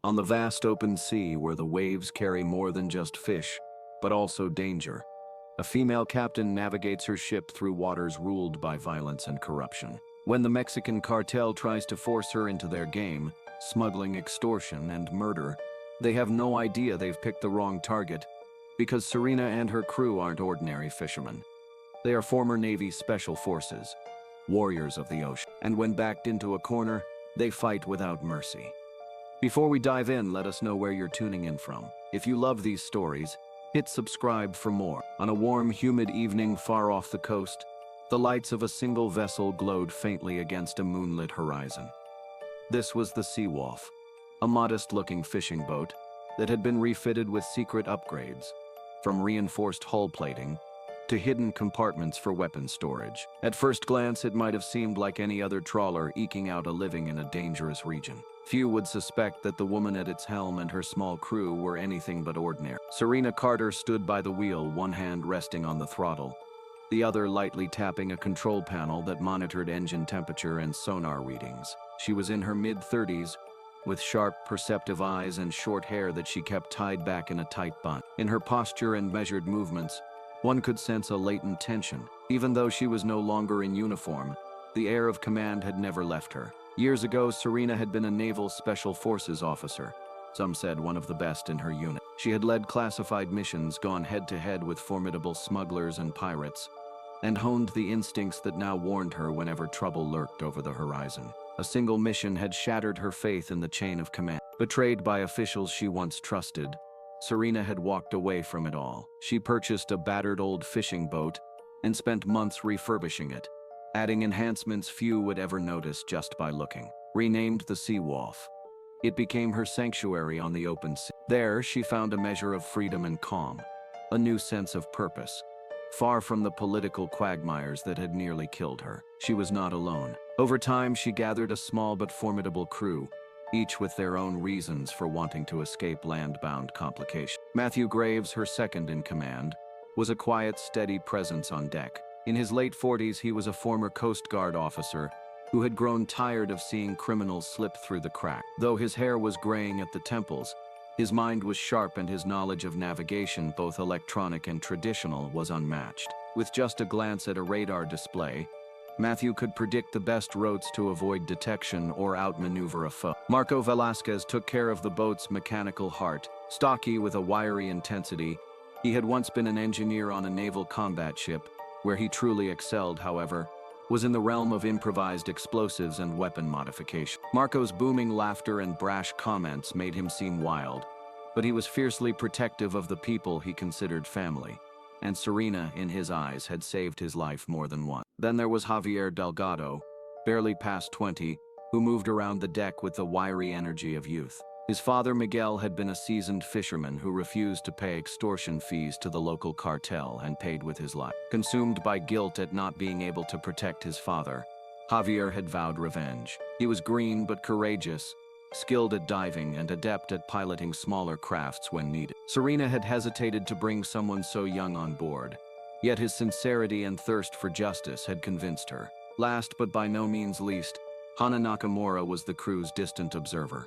On the vast open sea where the waves carry more than just fish, but also danger, a female captain navigates her ship through waters ruled by violence and corruption. When the Mexican cartel tries to force her into their game, smuggling, extortion, and murder, they have no idea they've picked the wrong target, because Serena and her crew aren't ordinary fishermen. They are former Navy Special Forces, warriors of the ocean, and when backed into a corner, they fight without mercy. Before we dive in, let us know where you're tuning in from. If you love these stories, hit subscribe for more. On a warm, humid evening far off the coast, the lights of a single vessel glowed faintly against a moonlit horizon. This was the Seawolf, a modest-looking fishing boat that had been refitted with secret upgrades, from reinforced hull plating to hidden compartments for weapon storage. At first glance, it might have seemed like any other trawler eking out a living in a dangerous region. Few would suspect that the woman at its helm and her small crew were anything but ordinary. Serena Carter stood by the wheel, one hand resting on the throttle, the other lightly tapping a control panel that monitored engine temperature and sonar readings. She was in her mid-30s, with sharp, perceptive eyes and short hair that she kept tied back in a tight bun. In her posture and measured movements, one could sense a latent tension. Even though she was no longer in uniform, the air of command had never left her. Years ago, Serena had been a Naval Special Forces officer, some said one of the best in her unit. She had led classified missions, gone head-to-head with formidable smugglers and pirates, and honed the instincts that now warned her whenever trouble lurked over the horizon. A single mission had shattered her faith in the chain of command. Betrayed by officials she once trusted, Serena had walked away from it all. She purchased a battered old fishing boat and spent months refurbishing it, adding enhancements few would ever notice just by looking. Renamed the Seawolf, it became her sanctuary on the open sea. There, she found a measure of freedom and calm, a new sense of purpose. Far from the political quagmires that had nearly killed her, she was not alone. Over time, she gathered a small but formidable crew, each with their own reasons for wanting to escape land-bound complications. Matthew Graves, her second in command, was a quiet, steady presence on deck. In his late 40s, he was a former Coast Guard officer who had grown tired of seeing criminals slip through the crack. Though his hair was graying at the temples, his mind was sharp and his knowledge of navigation, both electronic and traditional, was unmatched. With just a glance at a radar display, Matthew could predict the best routes to avoid detection or outmaneuver a foe. Marco Velasquez took care of the boat's mechanical heart. Stocky with a wiry intensity, he had once been an engineer on a naval combat ship. Where he truly excelled, however, was in the realm of improvised explosives and weapon modification. Marco's booming laughter and brash comments made him seem wild, but he was fiercely protective of the people he considered family, and Serena, in his eyes, had saved his life more than once. Then there was Javier Delgado, barely past 20, who moved around the deck with the wiry energy of youth. His father, Miguel, had been a seasoned fisherman who refused to pay extortion fees to the local cartel and paid with his life. Consumed by guilt at not being able to protect his father, Javier had vowed revenge. He was green but courageous, skilled at diving and adept at piloting smaller crafts when needed. Serena had hesitated to bring someone so young on board, yet his sincerity and thirst for justice had convinced her. Last but by no means least, Hana Nakamura was the crew's distant observer,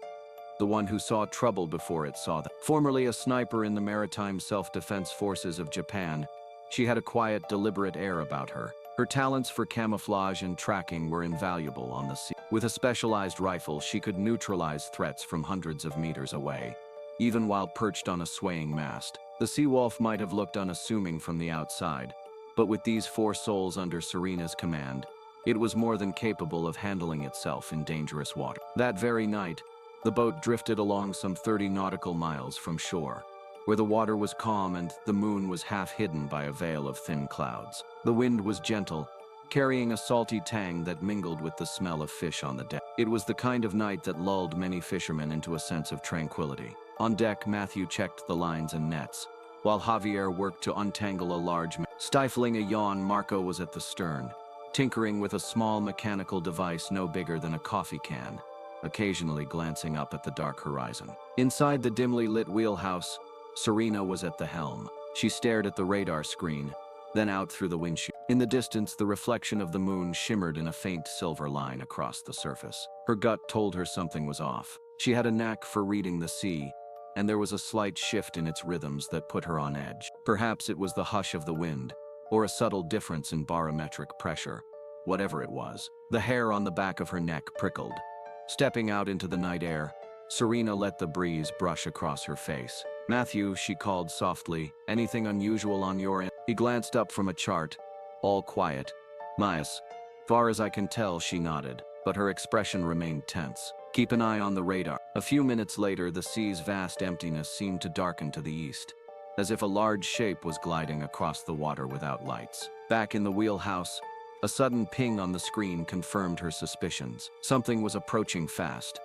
the one who saw trouble before it saw them. Formerly a sniper in the Maritime Self-Defense Forces of Japan, she had a quiet, deliberate air about her. Her talents for camouflage and tracking were invaluable on the sea. With a specialized rifle, she could neutralize threats from hundreds of meters away, even while perched on a swaying mast. The Seawolf might have looked unassuming from the outside, but with these 4 souls under Serena's command, it was more than capable of handling itself in dangerous water. That very night, the boat drifted along some 30 nautical miles from shore, where the water was calm and the moon was half hidden by a veil of thin clouds. The wind was gentle, carrying a salty tang that mingled with the smell of fish on the deck. It was the kind of night that lulled many fishermen into a sense of tranquility. On deck, Matthew checked the lines and nets, while Javier worked to untangle a large Stifling a yawn, Marco was at the stern, tinkering with a small mechanical device no bigger than a coffee can, occasionally glancing up at the dark horizon. Inside the dimly lit wheelhouse, Serena was at the helm. She stared at the radar screen, then out through the windshield. In the distance, the reflection of the moon shimmered in a faint silver line across the surface. Her gut told her something was off. She had a knack for reading the sea, and there was a slight shift in its rhythms that put her on edge. Perhaps it was the hush of the wind, or a subtle difference in barometric pressure. Whatever it was, the hair on the back of her neck prickled. Stepping out into the night air, Serena let the breeze brush across her face. "Matthew," she called softly, "anything unusual on your end?" He glanced up from a chart. "All quiet." "Mias." "Far as I can tell," she nodded, but her expression remained tense. "Keep an eye on the radar." A few minutes later, the sea's vast emptiness seemed to darken to the east, as if a large shape was gliding across the water without lights. Back in the wheelhouse, a sudden ping on the screen confirmed her suspicions. Something was approaching fast.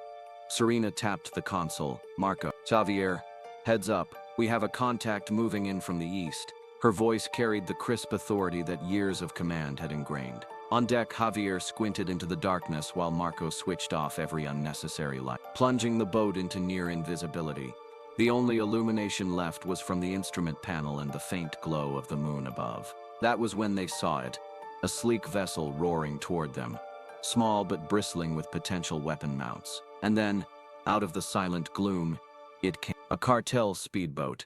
Serena tapped the console. "Marco." "Xavier, heads up. We have a contact moving in from the east." Her voice carried the crisp authority that years of command had ingrained. On deck, Javier squinted into the darkness while Marco switched off every unnecessary light, plunging the boat into near invisibility. The only illumination left was from the instrument panel and the faint glow of the moon above. That was when they saw it, a sleek vessel roaring toward them, small but bristling with potential weapon mounts. And then, out of the silent gloom, it came. A cartel speedboat.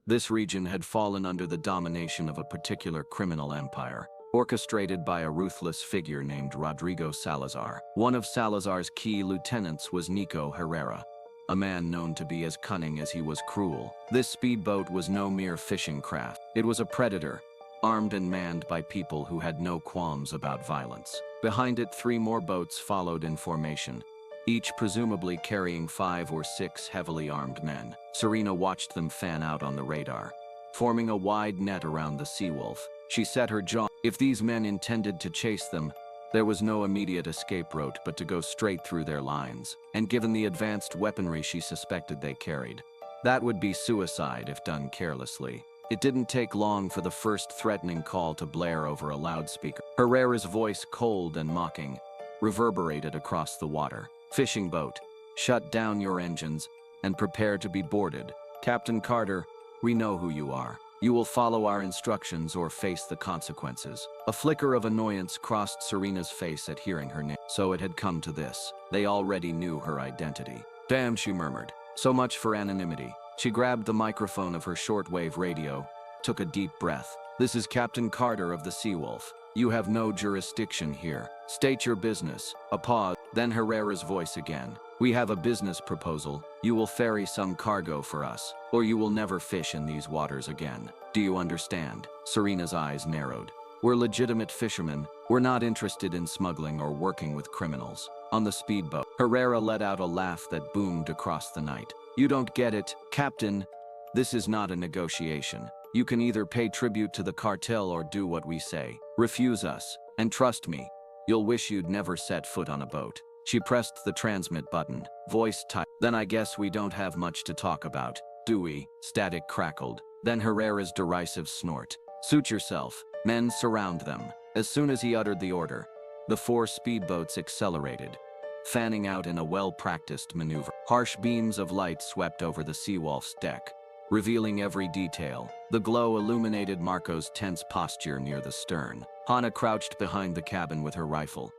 This region had fallen under the domination of a particular criminal empire, orchestrated by a ruthless figure named Rodrigo Salazar. One of Salazar's key lieutenants was Nico Herrera, a man known to be as cunning as he was cruel. This speedboat was no mere fishing craft. It was a predator, armed and manned by people who had no qualms about violence. Behind it, 3 more boats followed in formation, each presumably carrying 5 or 6 heavily armed men. Serena watched them fan out on the radar, forming a wide net around the Seawolf. She set her jaw. If these men intended to chase them, there was no immediate escape route but to go straight through their lines, and given the advanced weaponry she suspected they carried, that would be suicide if done carelessly. It didn't take long for the first threatening call to blare over a loudspeaker. Herrera's voice, cold and mocking, reverberated across the water. "Fishing boat, shut down your engines and prepare to be boarded. Captain Carter, we know who you are. You will follow our instructions or face the consequences." A flicker of annoyance crossed Serena's face at hearing her name. So it had come to this. They already knew her identity. "Damn," she murmured. "So much for anonymity." She grabbed the microphone of her shortwave radio, took a deep breath. "This is Captain Carter of the Seawolf. You have no jurisdiction here. State your business." A pause, then Herrera's voice again. "We have a business proposal. You will ferry some cargo for us, or you will never fish in these waters again. Do you understand?" Serena's eyes narrowed. "We're legitimate fishermen. We're not interested in smuggling or working with criminals." On the speedboat, Herrera let out a laugh that boomed across the night. "You don't get it, Captain. This is not a negotiation. You can either pay tribute to the cartel or do what we say. Refuse us, and trust me, you'll wish you'd never set foot on a boat." She pressed the transmit button, voice tight. "Then I guess we don't have much to talk about, do we?" Static crackled. Then Herrera's derisive snort. "Suit yourself. Men, surround them." As soon as he uttered the order, the 4 speedboats accelerated, fanning out in a well-practiced maneuver. Harsh beams of light swept over the Seawolf's deck, revealing every detail. The glow illuminated Marco's tense posture near the stern. Hana crouched behind the cabin with her rifle,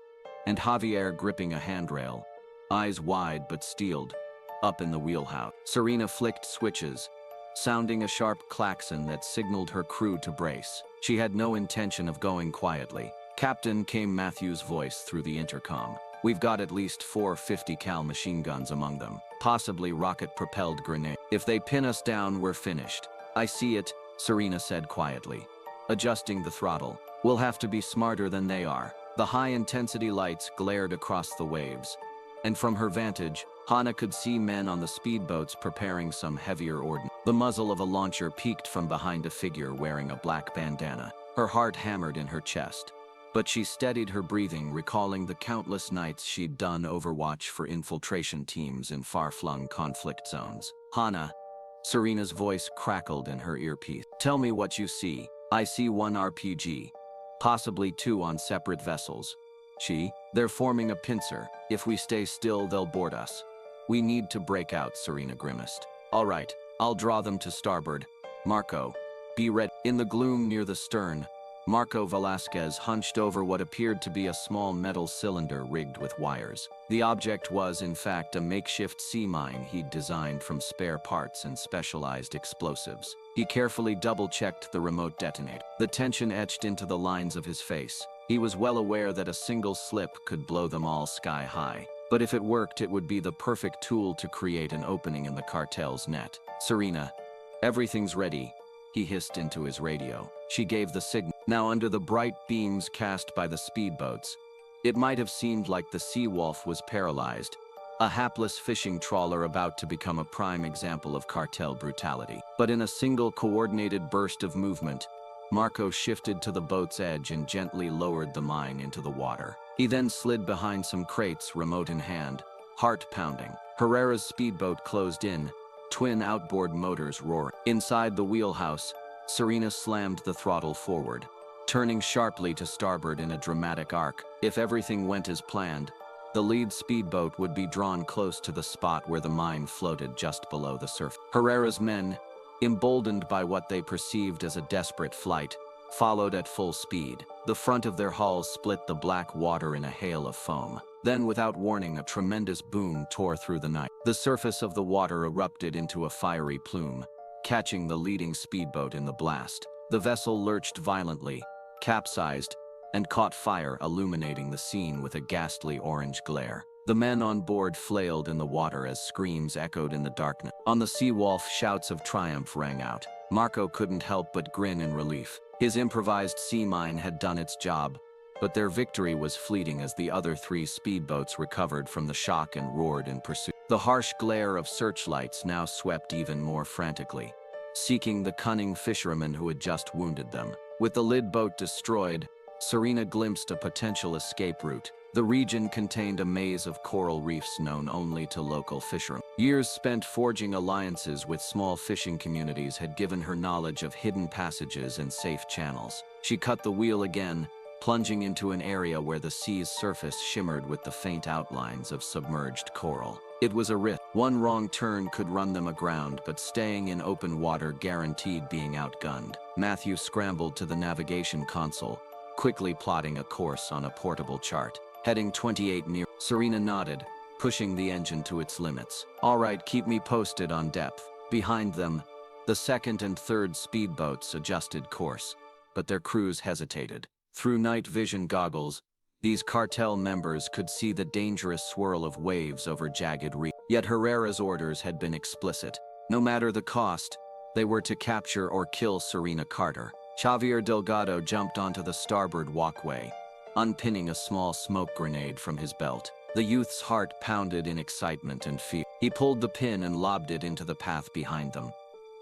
and Javier gripping a handrail, eyes wide but steeled, up in the wheelhouse. Serena flicked switches, sounding a sharp klaxon that signaled her crew to brace. She had no intention of going quietly. "Captain," came Matthew's voice through the intercom. "We've got at least 4 50 cal machine guns among them, possibly rocket-propelled grenades. If they pin us down, we're finished." "I see it," Serena said quietly, adjusting the throttle. "We'll have to be smarter than they are." The high-intensity lights glared across the waves, and from her vantage, Hana could see men on the speedboats preparing some heavier ordnance. The muzzle of a launcher peeked from behind a figure wearing a black bandana. Her heart hammered in her chest, but she steadied her breathing, recalling the countless nights she'd done Overwatch for infiltration teams in far-flung conflict zones. "Hana," Serena's voice crackled in her earpiece. "Tell me what you see." "I see 1 RPG. Possibly 2 on separate vessels." "They're forming a pincer. If we stay still, they'll board us." "We need to break out," Serena grimaced. "All right, I'll draw them to starboard. Marco, be ready." In the gloom near the stern, Marco Velasquez hunched over what appeared to be a small metal cylinder rigged with wires. The object was, in fact, a makeshift sea mine he'd designed from spare parts and specialized explosives. He carefully double-checked the remote detonator. The tension etched into the lines of his face. He was well aware that a single slip could blow them all sky high. But if it worked, it would be the perfect tool to create an opening in the cartel's net. "Serena, everything's ready," he hissed into his radio. She gave the signal. Now, under the bright beams cast by the speedboats, it might have seemed like the Seawolf was paralyzed, a hapless fishing trawler about to become a prime example of cartel brutality. But in a single coordinated burst of movement, Marco shifted to the boat's edge and gently lowered the mine into the water. He then slid behind some crates, remote in hand, heart pounding. Herrera's speedboat closed in, twin outboard motors roaring. Inside the wheelhouse, Serena slammed the throttle forward, turning sharply to starboard in a dramatic arc. If everything went as planned, the lead speedboat would be drawn close to the spot where the mine floated just below the surface. Herrera's men, emboldened by what they perceived as a desperate flight, followed at full speed. The front of their hulls split the black water in a hail of foam. Then, without warning, a tremendous boom tore through the night. The surface of the water erupted into a fiery plume, catching the leading speedboat in the blast. The vessel lurched violently, capsized, and caught fire, illuminating the scene with a ghastly orange glare. The men on board flailed in the water as screams echoed in the darkness. On the Seawolf, shouts of triumph rang out. Marco couldn't help but grin in relief. His improvised sea mine had done its job, but their victory was fleeting as the other three speedboats recovered from the shock and roared in pursuit. The harsh glare of searchlights now swept even more frantically, seeking the cunning fishermen who had just wounded them. With the lead boat destroyed, Serena glimpsed a potential escape route. The region contained a maze of coral reefs known only to local fishermen. Years spent forging alliances with small fishing communities had given her knowledge of hidden passages and safe channels. She cut the wheel again, plunging into an area where the sea's surface shimmered with the faint outlines of submerged coral. It was a risk. One wrong turn could run them aground, but staying in open water guaranteed being outgunned. Matthew scrambled to the navigation console, quickly plotting a course on a portable chart. Heading 28 near. Serena nodded, pushing the engine to its limits. "All right, keep me posted on depth." Behind them, the second and third speedboats adjusted course, but their crews hesitated. Through night vision goggles, these cartel members could see the dangerous swirl of waves over jagged reefs. Yet Herrera's orders had been explicit. No matter the cost, they were to capture or kill Serena Carter. Xavier Delgado jumped onto the starboard walkway, unpinning a small smoke grenade from his belt. The youth's heart pounded in excitement and fear. He pulled the pin and lobbed it into the path behind them.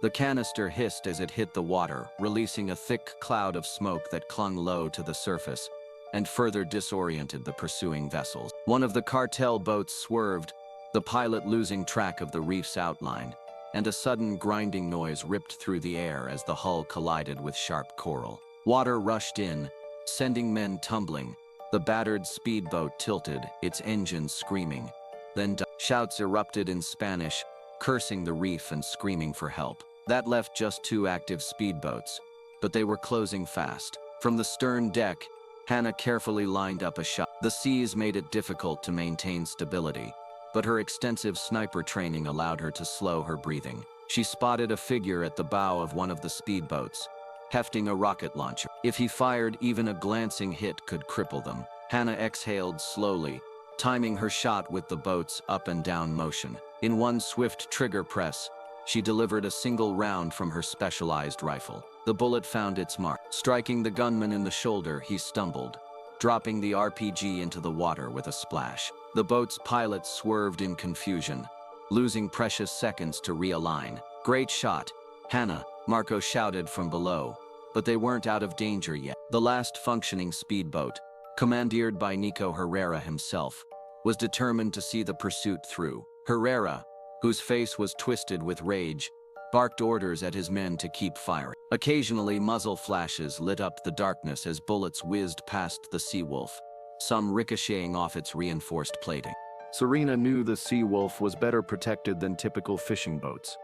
The canister hissed as it hit the water, releasing a thick cloud of smoke that clung low to the surface and further disoriented the pursuing vessels. One of the cartel boats swerved, the pilot losing track of the reef's outline, and a sudden grinding noise ripped through the air as the hull collided with sharp coral. Water rushed in, sending men tumbling. The battered speedboat tilted, its engines screaming. Then shouts erupted in Spanish, cursing the reef and screaming for help. That left just two active speedboats, but they were closing fast. From the stern deck, Hannah carefully lined up a shot. The seas made it difficult to maintain stability, but her extensive sniper training allowed her to slow her breathing. She spotted a figure at the bow of one of the speedboats, hefting a rocket launcher. If he fired, even a glancing hit could cripple them. Hannah exhaled slowly, timing her shot with the boat's up and down motion. In one swift trigger press, she delivered a single round from her specialized rifle. The bullet found its mark. Striking the gunman in the shoulder, he stumbled, dropping the RPG into the water with a splash. The boat's pilot swerved in confusion, losing precious seconds to realign. "Great shot, Hannah," Marco shouted from below, but they weren't out of danger yet. The last functioning speedboat, commandeered by Nico Herrera himself, was determined to see the pursuit through. Herrera, whose face was twisted with rage, barked orders at his men to keep firing. Occasionally, muzzle flashes lit up the darkness as bullets whizzed past the Seawolf, some ricocheting off its reinforced plating. Serena knew the Seawolf was better protected than typical fishing boats,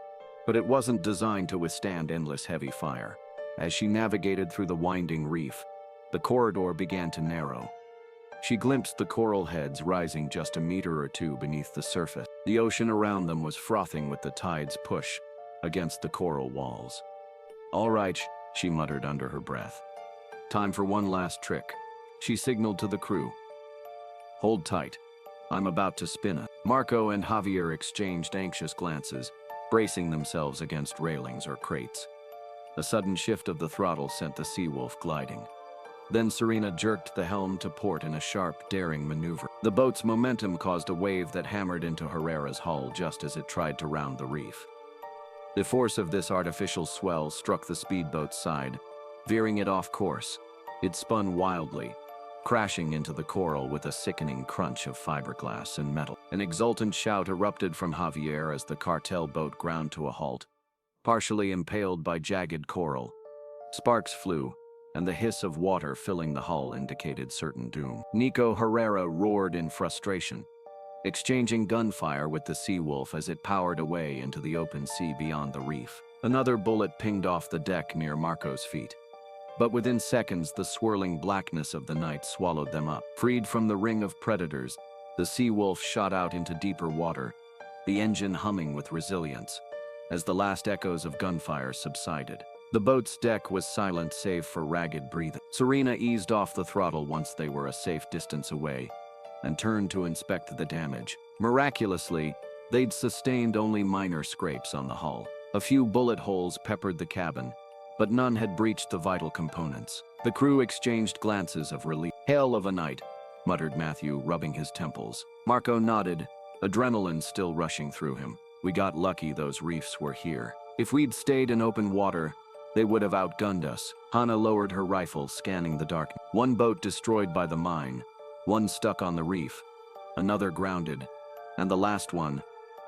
but it wasn't designed to withstand endless heavy fire. As she navigated through the winding reef, The corridor began to narrow. She glimpsed the coral heads rising just a meter or two beneath the surface. The ocean around them was frothing with the tide's push against the coral walls. "All right," she muttered under her breath. "Time for one last trick." She signaled to the crew. "Hold tight. I'm about to spin it." Marco and Javier exchanged anxious glances, bracing themselves against railings or crates. A sudden shift of the throttle sent the Seawolf gliding. Then Serena jerked the helm to port in a sharp, daring maneuver. The boat's momentum caused a wave that hammered into Herrera's hull just as it tried to round the reef. The force of this artificial swell struck the speedboat's side, veering it off course. It spun wildly, crashing into the coral with a sickening crunch of fiberglass and metal. An exultant shout erupted from Javier as the Cartel boat ground to a halt, partially impaled by jagged coral. Sparks flew, and the hiss of water filling the hull indicated certain doom. Nico Herrera roared in frustration, exchanging gunfire with the Seawolf as it powered away into the open sea beyond the reef. Another bullet pinged off the deck near Marco's feet. But within seconds, the swirling blackness of the night swallowed them up. Freed from the ring of predators, the Seawolf shot out into deeper water, the engine humming with resilience, as the last echoes of gunfire subsided. The boat's deck was silent save for ragged breathing. Serena eased off the throttle once they were a safe distance away, and turned to inspect the damage. Miraculously, they'd sustained only minor scrapes on the hull. A few bullet holes peppered the cabin, but none had breached the vital components. The crew exchanged glances of relief. "Hell of a night," muttered Matthew, rubbing his temples. Marco nodded, adrenaline still rushing through him. "We got lucky those reefs were here. If we'd stayed in open water, they would have outgunned us." Hannah lowered her rifle, scanning the darkness. One boat destroyed by the mine, one stuck on the reef, another grounded, and the last one,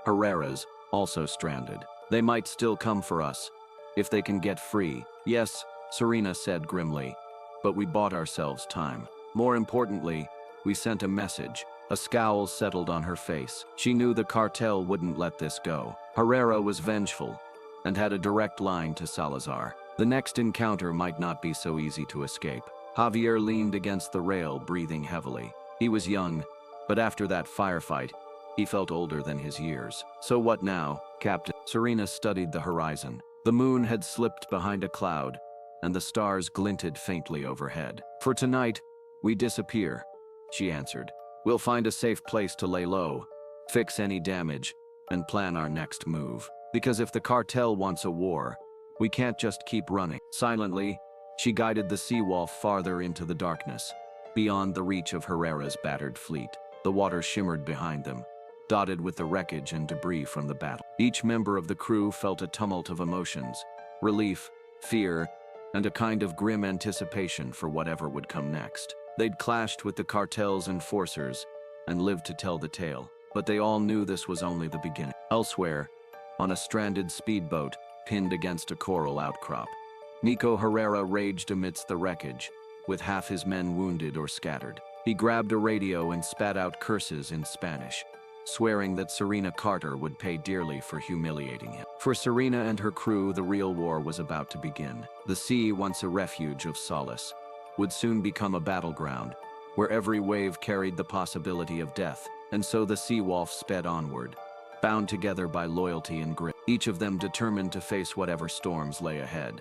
Herrera's, also stranded. "They might still come for us, if they can get free." "Yes," Serena said grimly, "but we bought ourselves time. More importantly, we sent a message." A scowl settled on her face. She knew the Cartel wouldn't let this go. Herrera was vengeful, and had a direct line to Salazar. The next encounter might not be so easy to escape. Javier leaned against the rail, breathing heavily. He was young, but after that firefight, he felt older than his years. "So what now, Captain?" Serena studied the horizon. The moon had slipped behind a cloud, and the stars glinted faintly overhead. "For tonight, we disappear," she answered. "We'll find a safe place to lay low, fix any damage, and plan our next move. Because if the Cartel wants a war, we can't just keep running." Silently, she guided the Seawolf farther into the darkness, beyond the reach of Herrera's battered fleet. The water shimmered behind them, dotted with the wreckage and debris from the battle. Each member of the crew felt a tumult of emotions: relief, fear, and a kind of grim anticipation for whatever would come next. They'd clashed with the Cartel's enforcers and lived to tell the tale, but they all knew this was only the beginning. Elsewhere, on a stranded speedboat pinned against a coral outcrop, Nico Herrera raged amidst the wreckage, with half his men wounded or scattered. He grabbed a radio and spat out curses in Spanish, swearing that Serena Carter would pay dearly for humiliating him. For Serena and her crew, the real war was about to begin. The sea, once a refuge of solace, would soon become a battleground, where every wave carried the possibility of death. And so the Seawolf sped onward, bound together by loyalty and grit, each of them determined to face whatever storms lay ahead,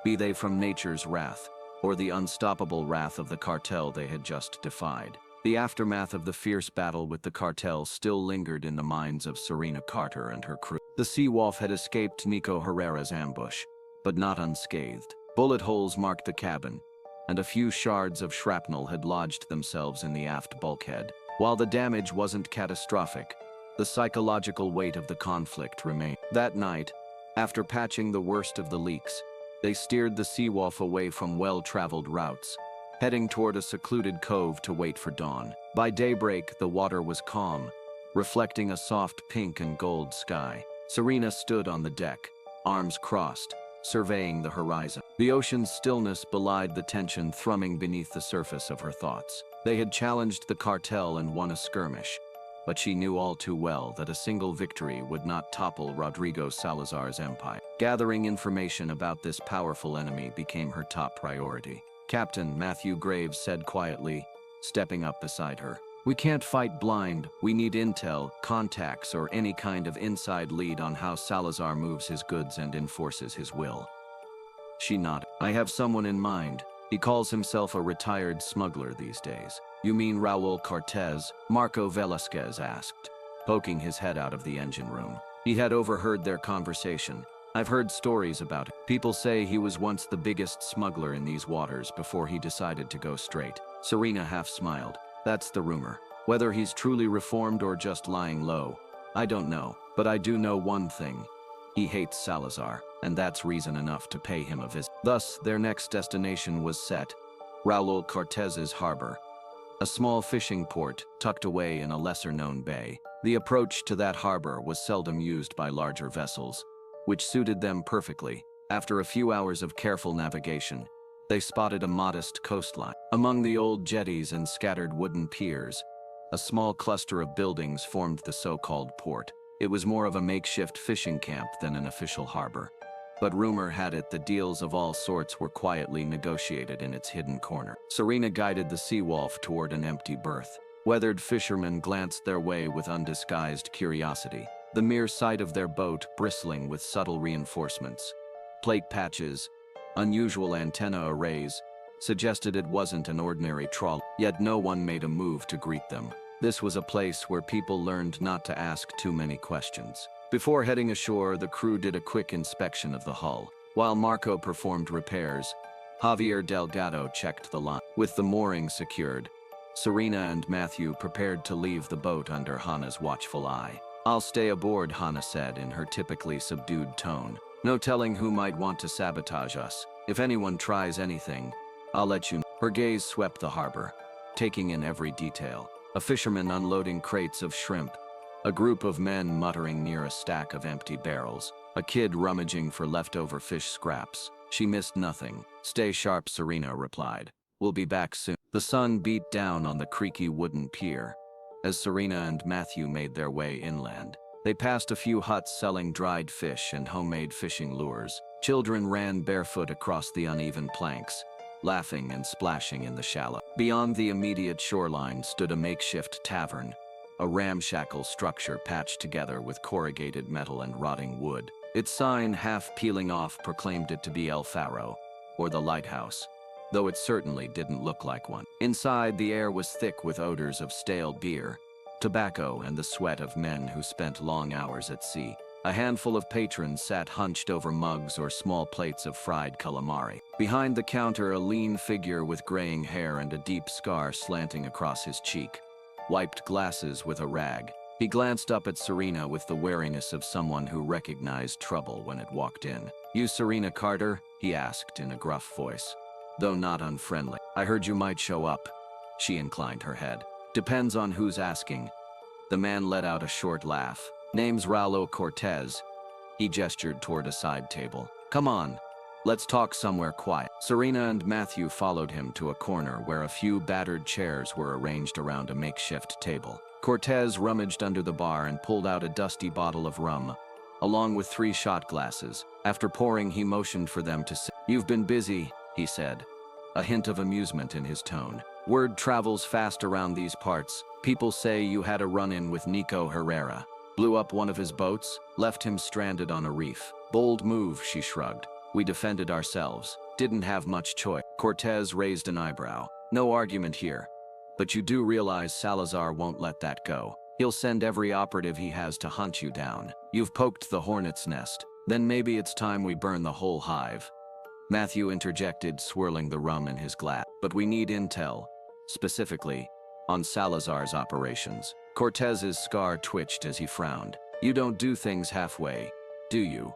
be they from nature's wrath or the unstoppable wrath of the Cartel they had just defied. The aftermath of the fierce battle with the Cartel still lingered in the minds of Serena Carter and her crew. The Seawolf had escaped Nico Herrera's ambush, but not unscathed. Bullet holes marked the cabin, and a few shards of shrapnel had lodged themselves in the aft bulkhead. While the damage wasn't catastrophic, the psychological weight of the conflict remained. That night, after patching the worst of the leaks, they steered the Seawolf away from well-traveled routes, heading toward a secluded cove to wait for dawn. By daybreak, the water was calm, reflecting a soft pink and gold sky. Serena stood on the deck, arms crossed, surveying the horizon. The ocean's stillness belied the tension thrumming beneath the surface of her thoughts. They had challenged the Cartel and won a skirmish, but she knew all too well that a single victory would not topple Rodrigo Salazar's empire. Gathering information about this powerful enemy became her top priority. Captain, Matthew Graves said quietly, stepping up beside her. We can't fight blind. We need intel, contacts, or any kind of inside lead on how Salazar moves his goods and enforces his will. She nodded. I have someone in mind. He calls himself a retired smuggler these days. You mean Raul Cortez? Marco Velasquez asked, poking his head out of the engine room. He had overheard their conversation. I've heard stories about it. People say he was once the biggest smuggler in these waters before he decided to go straight. Serena half smiled. That's the rumor. Whether he's truly reformed or just lying low, I don't know. But I do know one thing. He hates Salazar, and that's reason enough to pay him a visit. Thus, their next destination was set, Raul Cortez's harbor, a small fishing port tucked away in a lesser-known bay. The approach to that harbor was seldom used by larger vessels, which suited them perfectly. After a few hours of careful navigation, they spotted a modest coastline. Among the old jetties and scattered wooden piers, a small cluster of buildings formed the so-called port. It was more of a makeshift fishing camp than an official harbor. But rumor had it that deals of all sorts were quietly negotiated in its hidden corner. Serena guided the Seawolf toward an empty berth. Weathered fishermen glanced their way with undisguised curiosity. The mere sight of their boat bristling with subtle reinforcements, plate patches, unusual antenna arrays, suggested it wasn't an ordinary trawler. Yet no one made a move to greet them. This was a place where people learned not to ask too many questions. Before heading ashore, the crew did a quick inspection of the hull. While Marco performed repairs, Javier Delgado checked the line. With the moorings secured, Serena and Matthew prepared to leave the boat under Hannah's watchful eye. I'll stay aboard, Hannah said in her typically subdued tone. No telling who might want to sabotage us. If anyone tries anything, I'll let you know. Her gaze swept the harbor, taking in every detail. A fisherman unloading crates of shrimp, a group of men muttering near a stack of empty barrels, a kid rummaging for leftover fish scraps. She missed nothing. Stay sharp, Serena replied. We'll be back soon. The sun beat down on the creaky wooden pier as Serena and Matthew made their way inland. They passed a few huts selling dried fish and homemade fishing lures. Children ran barefoot across the uneven planks, laughing and splashing in the shallow. Beyond the immediate shoreline stood a makeshift tavern, a ramshackle structure patched together with corrugated metal and rotting wood. Its sign, half peeling off, proclaimed it to be El Faro, or the lighthouse, though it certainly didn't look like one. Inside, the air was thick with odors of stale beer, tobacco, and the sweat of men who spent long hours at sea. A handful of patrons sat hunched over mugs or small plates of fried calamari. Behind the counter, a lean figure with graying hair and a deep scar slanting across his cheek wiped glasses with a rag. He glanced up at Serena with the wariness of someone who recognized trouble when it walked in. You Serena Carter? He asked in a gruff voice, though not unfriendly. I heard you might show up. She inclined her head. Depends on who's asking. The man let out a short laugh. Name's Raul Cortez. He gestured toward a side table. Come on, let's talk somewhere quiet. Serena and Matthew followed him to a corner where a few battered chairs were arranged around a makeshift table. Cortez rummaged under the bar and pulled out a dusty bottle of rum, along with 3 shot glasses. After pouring, he motioned for them to sit. You've been busy, he said, a hint of amusement in his tone. Word travels fast around these parts. People say you had a run-in with Nico Herrera. Blew up one of his boats, left him stranded on a reef. Bold move, she shrugged. We defended ourselves. Didn't have much choice. Cortez raised an eyebrow. No argument here. But you do realize Salazar won't let that go. He'll send every operative he has to hunt you down. You've poked the hornet's nest. Then maybe it's time we burn the whole hive. Matthew interjected, swirling the rum in his glass. But we need intel, specifically on Salazar's operations. Cortez's scar twitched as he frowned. You don't do things halfway, do you?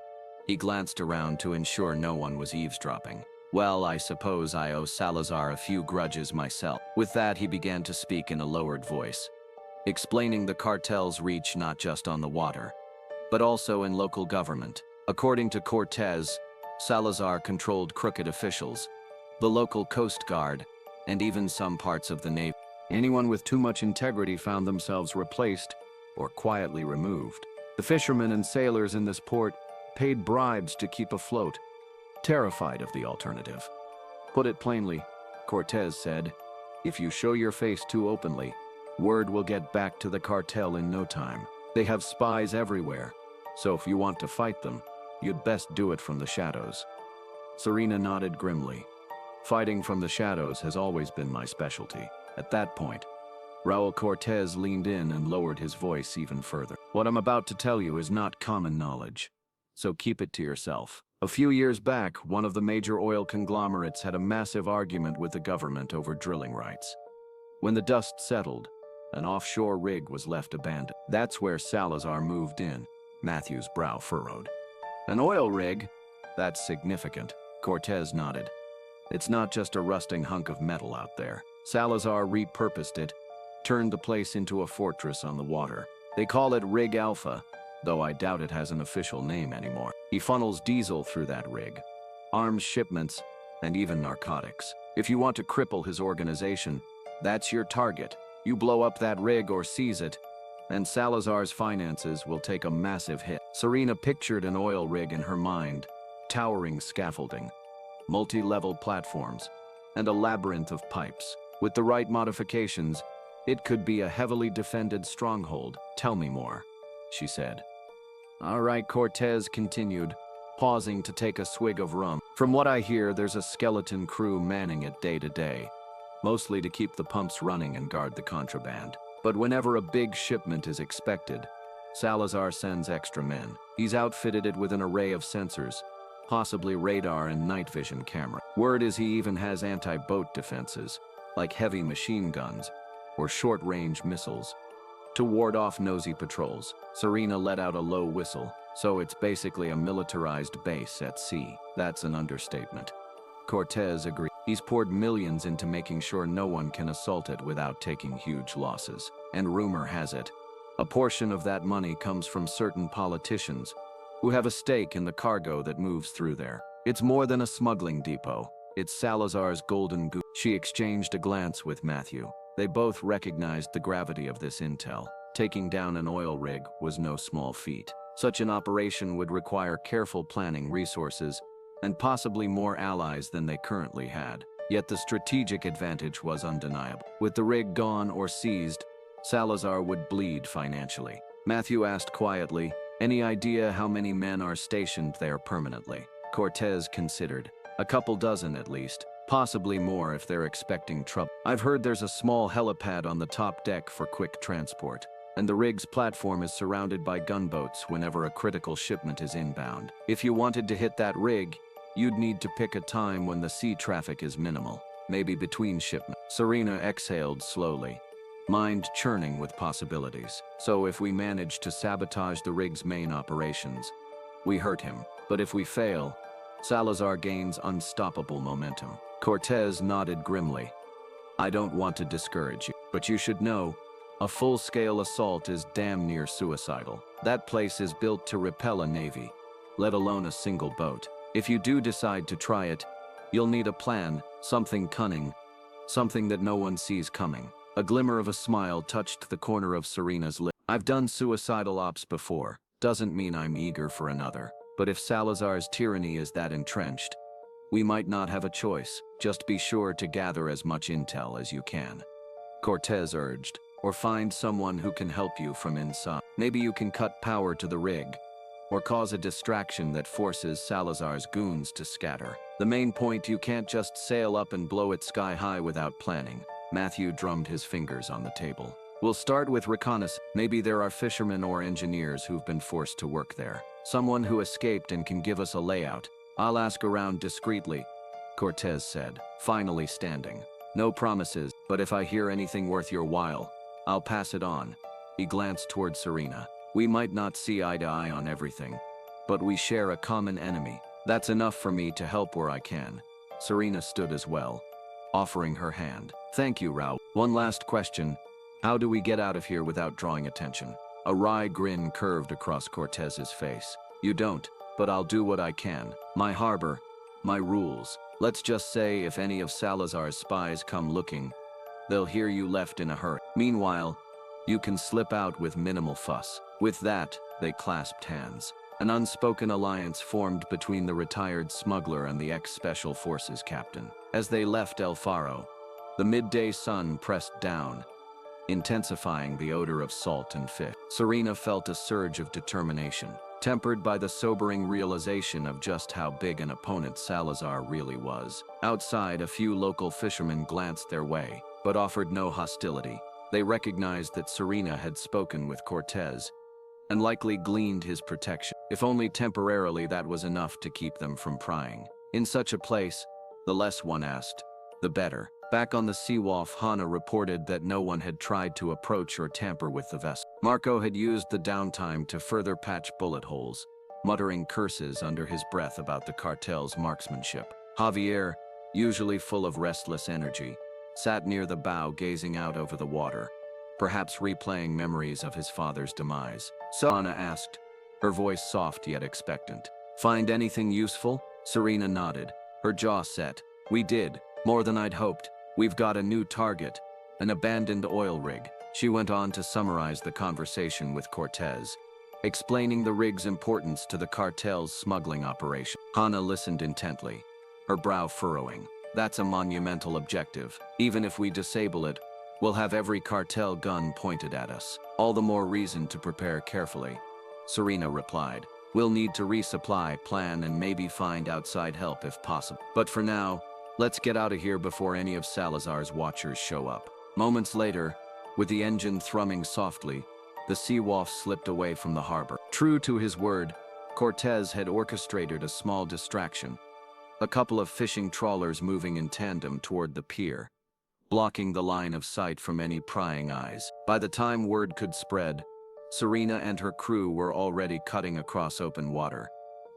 He glanced around to ensure no one was eavesdropping. Well, I suppose I owe Salazar a few grudges myself. With that, he began to speak in a lowered voice, explaining the cartel's reach not just on the water, but also in local government. According to Cortez, Salazar controlled crooked officials, the local Coast Guard, and even some parts of the Navy. Anyone with too much integrity found themselves replaced or quietly removed. The fishermen and sailors in this port paid bribes to keep afloat, terrified of the alternative. Put it plainly, Cortez said. If you show your face too openly, word will get back to the cartel in no time. They have spies everywhere, so if you want to fight them, you'd best do it from the shadows. Serena nodded grimly. Fighting from the shadows has always been my specialty. At that point, Raul Cortez leaned in and lowered his voice even further. What I'm about to tell you is not common knowledge, so keep it to yourself. A few years back, one of the major oil conglomerates had a massive argument with the government over drilling rights. When the dust settled, an offshore rig was left abandoned. That's where Salazar moved in. Matthew's brow furrowed. An oil rig? That's significant. Cortez nodded. It's not just a rusting hunk of metal out there. Salazar repurposed it, turned the place into a fortress on the water. They call it Rig Alpha, though I doubt it has an official name anymore. He funnels diesel through that rig, arms shipments, and even narcotics. If you want to cripple his organization, that's your target. You blow up that rig or seize it, and Salazar's finances will take a massive hit. Serena pictured an oil rig in her mind, towering scaffolding, multi-level platforms, and a labyrinth of pipes. With the right modifications, it could be a heavily defended stronghold. Tell me more, she said. All right, Cortez continued, pausing to take a swig of rum. From what I hear, there's a skeleton crew manning it day to day, mostly to keep the pumps running and guard the contraband. But whenever a big shipment is expected, Salazar sends extra men. He's outfitted it with an array of sensors, possibly radar and night vision camera. Word is he even has anti-boat defenses, like heavy machine guns or short-range missiles, to ward off nosy patrols. Serena let out a low whistle. So it's basically a militarized base at sea. That's an understatement. Cortez agreed. He's poured millions into making sure no one can assault it without taking huge losses. And rumor has it, a portion of that money comes from certain politicians who have a stake in the cargo that moves through there. It's more than a smuggling depot. It's Salazar's golden goose. She exchanged a glance with Matthew. They both recognized the gravity of this intel. Taking down an oil rig was no small feat. Such an operation would require careful planning, resources, and possibly more allies than they currently had. Yet the strategic advantage was undeniable. With the rig gone or seized, Salazar would bleed financially. Matthew asked quietly, "Any idea how many men are stationed there permanently?" Cortez considered. A couple dozen at least, possibly more if they're expecting trouble. I've heard there's a small helipad on the top deck for quick transport, and the rig's platform is surrounded by gunboats whenever a critical shipment is inbound. If you wanted to hit that rig, you'd need to pick a time when the sea traffic is minimal, maybe between shipments. Serena exhaled slowly, mind churning with possibilities. So if we manage to sabotage the rig's main operations, we hurt him. But if we fail, Salazar gains unstoppable momentum. Cortez nodded grimly. I don't want to discourage you, but you should know, a full-scale assault is damn near suicidal. That place is built to repel a navy, let alone a single boat. If you do decide to try it, you'll need a plan, something cunning, something that no one sees coming. A glimmer of a smile touched the corner of Serena's lip. I've done suicidal ops before. Doesn't mean I'm eager for another. But if Salazar's tyranny is that entrenched, we might not have a choice. Just be sure to gather as much intel as you can, Cortez urged, or find someone who can help you from inside. Maybe you can cut power to the rig, or cause a distraction that forces Salazar's goons to scatter. The main point, you can't just sail up and blow it sky high without planning. Matthew drummed his fingers on the table. We'll start with reconnaissance. Maybe there are fishermen or engineers who've been forced to work there. Someone who escaped and can give us a layout. I'll ask around discreetly, Cortez said, finally standing. No promises, but if I hear anything worth your while, I'll pass it on. He glanced toward Serena. We might not see eye to eye on everything, but we share a common enemy. That's enough for me to help where I can. Serena stood as well, offering her hand. Thank you, Raul. One last question. How do we get out of here without drawing attention? A wry grin curved across Cortez's face. You don't, but I'll do what I can. My harbor, my rules. Let's just say if any of Salazar's spies come looking, they'll hear you left in a hurry. Meanwhile, you can slip out with minimal fuss. With that, they clasped hands. An unspoken alliance formed between the retired smuggler and the ex-special forces captain. As they left El Faro, the midday sun pressed down, intensifying the odor of salt and fish. Serena felt a surge of determination, tempered by the sobering realization of just how big an opponent Salazar really was. Outside, a few local fishermen glanced their way, but offered no hostility. They recognized that Serena had spoken with Cortez, and likely gleaned his protection. If only temporarily, that was enough to keep them from prying. In such a place, the less one asked, the better. Back on the Seawolf, Hana reported that no one had tried to approach or tamper with the vessel. Marco had used the downtime to further patch bullet holes, muttering curses under his breath about the cartel's marksmanship. Javier, usually full of restless energy, sat near the bow gazing out over the water, perhaps replaying memories of his father's demise. So Hana asked, her voice soft yet expectant. "Find anything useful?" Serena nodded, her jaw set. "We did, more than I'd hoped. We've got a new target, an abandoned oil rig." She went on to summarize the conversation with Cortez, explaining the rig's importance to the cartel's smuggling operation. Hana listened intently, her brow furrowing. "That's a monumental objective. Even if we disable it, we'll have every cartel gun pointed at us. All the more reason to prepare carefully." Serena replied, "We'll need to resupply, plan, and maybe find outside help if possible. But for now, let's get out of here before any of Salazar's watchers show up." Moments later, with the engine thrumming softly, the Seawolf slipped away from the harbor. True to his word, Cortez had orchestrated a small distraction, a couple of fishing trawlers moving in tandem toward the pier, blocking the line of sight from any prying eyes. By the time word could spread, Serena and her crew were already cutting across open water,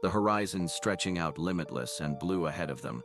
the horizon stretching out limitless and blue ahead of them.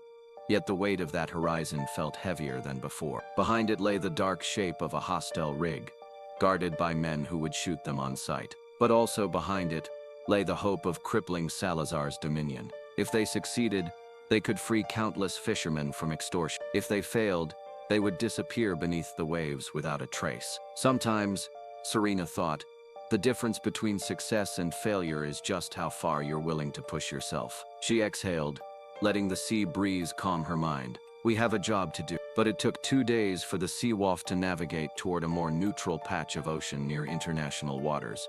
Yet the weight of that horizon felt heavier than before. Behind it lay the dark shape of a hostile rig, guarded by men who would shoot them on sight. But also behind it lay the hope of crippling Salazar's dominion. If they succeeded, they could free countless fishermen from extortion. If they failed, they would disappear beneath the waves without a trace. Sometimes, Serena thought, the difference between success and failure is just how far you're willing to push yourself. She exhaled, letting the sea breeze calm her mind. "We have a job to do." But it took 2 days for the Seawolf to navigate toward a more neutral patch of ocean near international waters,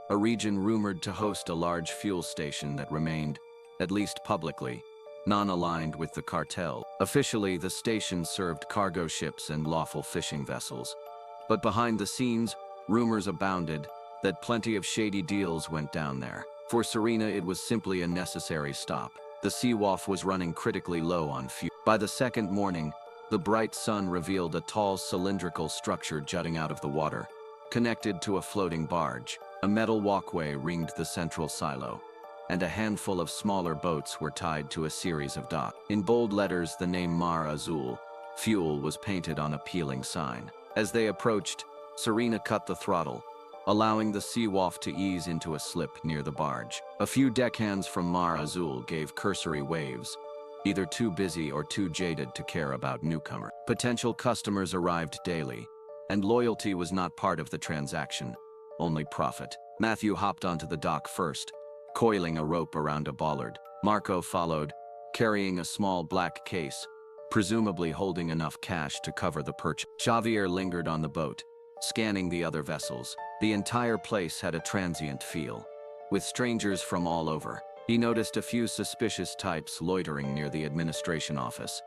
a region rumored to host a large fuel station that remained, at least publicly, non-aligned with the cartel. Officially, the station served cargo ships and lawful fishing vessels. But behind the scenes, rumors abounded that plenty of shady deals went down there. For Serena, it was simply a necessary stop. The Seawolf was running critically low on fuel. By the second morning, the bright sun revealed a tall cylindrical structure jutting out of the water, connected to a floating barge. A metal walkway ringed the central silo, and a handful of smaller boats were tied to a series of docks. In bold letters, the name Mar Azul, fuel, was painted on a peeling sign. As they approached, Serena cut the throttle, allowing the Seawolf to ease into a slip near the barge. A few deckhands from Mar Azul gave cursory waves, either too busy or too jaded to care about newcomers. Potential customers arrived daily, and loyalty was not part of the transaction, only profit. Matthew hopped onto the dock first, coiling a rope around a bollard. Marco followed, carrying a small black case, presumably holding enough cash to cover the purchase. Javier lingered on the boat, scanning the other vessels. The entire place had a transient feel, with strangers from all over. He noticed a few suspicious types loitering near the administration office,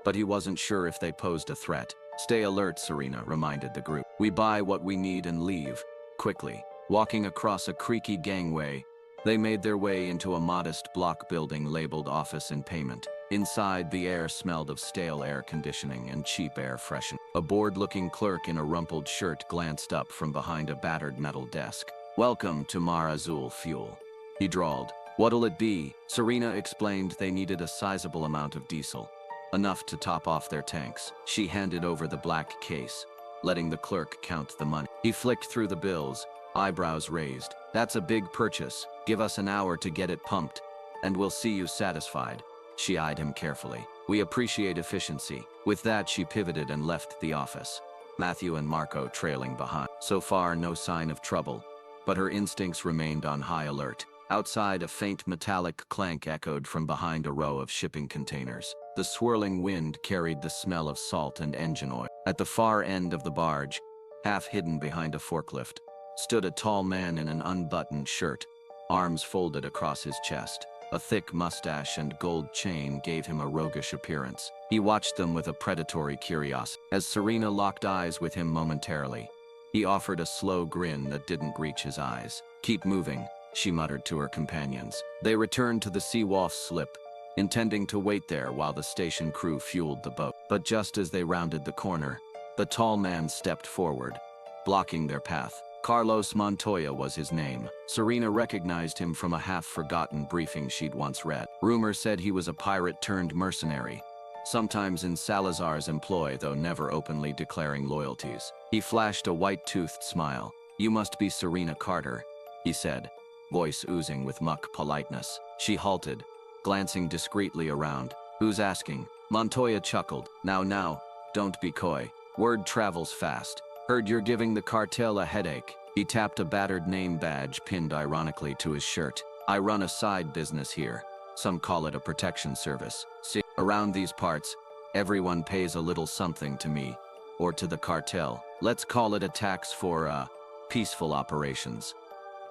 but he wasn't sure if they posed a threat. "Stay alert," Serena reminded the group. "We buy what we need and leave, quickly." Walking across a creaky gangway, they made their way into a modest block building labeled Office and Payment. Inside, the air smelled of stale air conditioning and cheap air freshener. A bored-looking clerk in a rumpled shirt glanced up from behind a battered metal desk. "Welcome to Mar Azul Fuel," he drawled. "What'll it be?" Serena explained they needed a sizable amount of diesel, enough to top off their tanks. She handed over the black case, letting the clerk count the money. He flicked through the bills, eyebrows raised. "That's a big purchase. Give us an hour to get it pumped, and we'll see you satisfied." She eyed him carefully. "We appreciate efficiency." With that, she pivoted and left the office, Matthew and Marco trailing behind. So far, no sign of trouble, but her instincts remained on high alert. Outside, a faint metallic clank echoed from behind a row of shipping containers. The swirling wind carried the smell of salt and engine oil. At the far end of the barge, half hidden behind a forklift, stood a tall man in an unbuttoned shirt, arms folded across his chest. A thick mustache and gold chain gave him a roguish appearance. He watched them with a predatory curiosity. As Serena locked eyes with him momentarily, he offered a slow grin that didn't reach his eyes. "Keep moving," she muttered to her companions. They returned to the Seawolf slip, intending to wait there while the station crew fueled the boat. But just as they rounded the corner, the tall man stepped forward, blocking their path. Carlos Montoya was his name. Serena recognized him from a half-forgotten briefing she'd once read. Rumor said he was a pirate-turned-mercenary, sometimes in Salazar's employ, though never openly declaring loyalties. He flashed a white-toothed smile. "You must be Serena Carter," he said, voice oozing with mock politeness. She halted, glancing discreetly around. "Who's asking?" Montoya chuckled. Now, don't be coy. Word travels fast. Heard you're giving the cartel a headache." He tapped a battered name badge pinned ironically to his shirt. "I run a side business here. Some call it a protection service. See, around these parts, everyone pays a little something to me, or to the cartel. Let's call it a tax for, peaceful operations."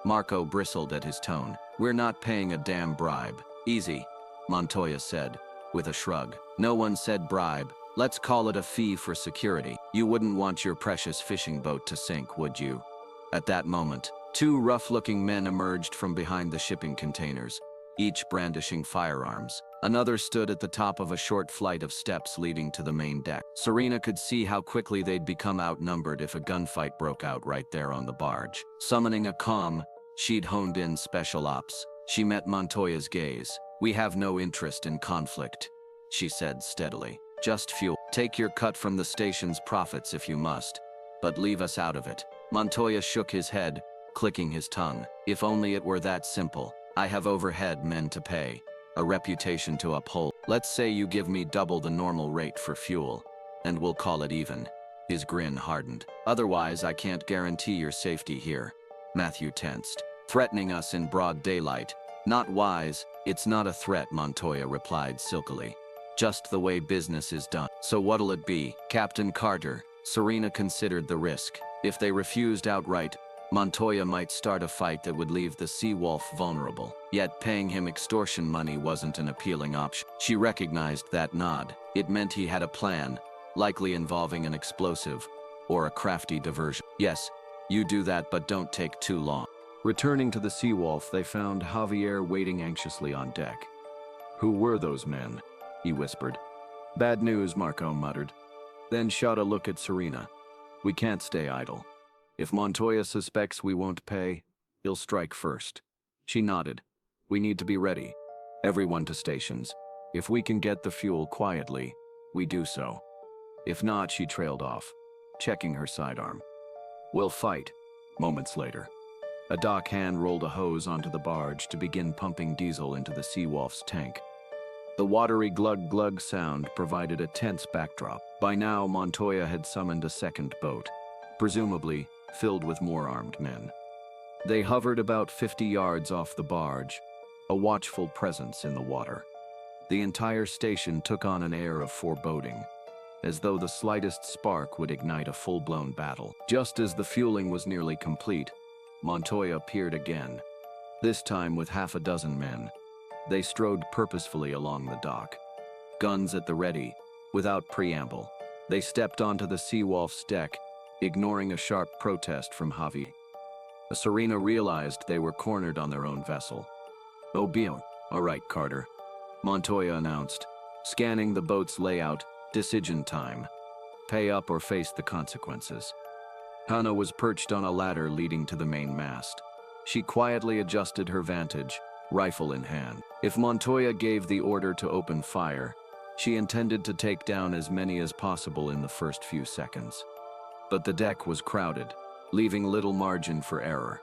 Marco bristled at his tone. "We're not paying a damn bribe." "Easy," Montoya said, with a shrug. "No one said bribe. Let's call it a fee for security. You wouldn't want your precious fishing boat to sink, would you?" At that moment, two rough-looking men emerged from behind the shipping containers, each brandishing firearms. Another stood at the top of a short flight of steps leading to the main deck. Serena could see how quickly they'd become outnumbered if a gunfight broke out right there on the barge. Summoning a calm, she'd honed in special ops. She met Montoya's gaze. "We have no interest in conflict," she said steadily. "Just fuel. Take your cut from the station's profits if you must, but leave us out of it." Montoya shook his head, clicking his tongue. "If only it were that simple. I have overhead men to pay, a reputation to uphold. Let's say you give me double the normal rate for fuel, and we'll call it even." His grin hardened. "Otherwise, I can't guarantee your safety here." Matthew tensed. "Threatening us in broad daylight. Not wise." "It's not a threat," Montoya replied silkily. "Just the way business is done." "So what'll it be, Captain Carter?" Serena considered the risk. If they refused outright, Montoya might start a fight that would leave the Seawolf vulnerable. Yet paying him extortion money wasn't an appealing option. She recognized that nod. It meant he had a plan, likely involving an explosive or a crafty diversion. "Yes, you do that, but don't take too long." Returning to the Seawolf, they found Javier waiting anxiously on deck. "Who were those men?" he whispered. "Bad news," Marco muttered, then shot a look at Serena. "We can't stay idle. If Montoya suspects we won't pay, he'll strike first." She nodded. "We need to be ready. Everyone to stations. If we can get the fuel quietly, we do so. If not," she trailed off, checking her sidearm. "We'll fight." Moments later, a dock hand rolled a hose onto the barge to begin pumping diesel into the Seawolf's tank. The watery glug-glug sound provided a tense backdrop. By now, Montoya had summoned a second boat, presumably filled with more armed men. They hovered about 50 yards off the barge, a watchful presence in the water. The entire station took on an air of foreboding, as though the slightest spark would ignite a full-blown battle. Just as the fueling was nearly complete, Montoya appeared again, this time with half a dozen men. They strode purposefully along the dock, guns at the ready. Without preamble, they stepped onto the Seawolf's deck, ignoring a sharp protest from Javi. Serena realized they were cornered on their own vessel. "Oh, bien. All right, Carter," Montoya announced, scanning the boat's layout. "Decision time. Pay up or face the consequences." Hannah was perched on a ladder leading to the main mast. She quietly adjusted her vantage, rifle in hand. If Montoya gave the order to open fire, she intended to take down as many as possible in the first few seconds. But the deck was crowded, leaving little margin for error.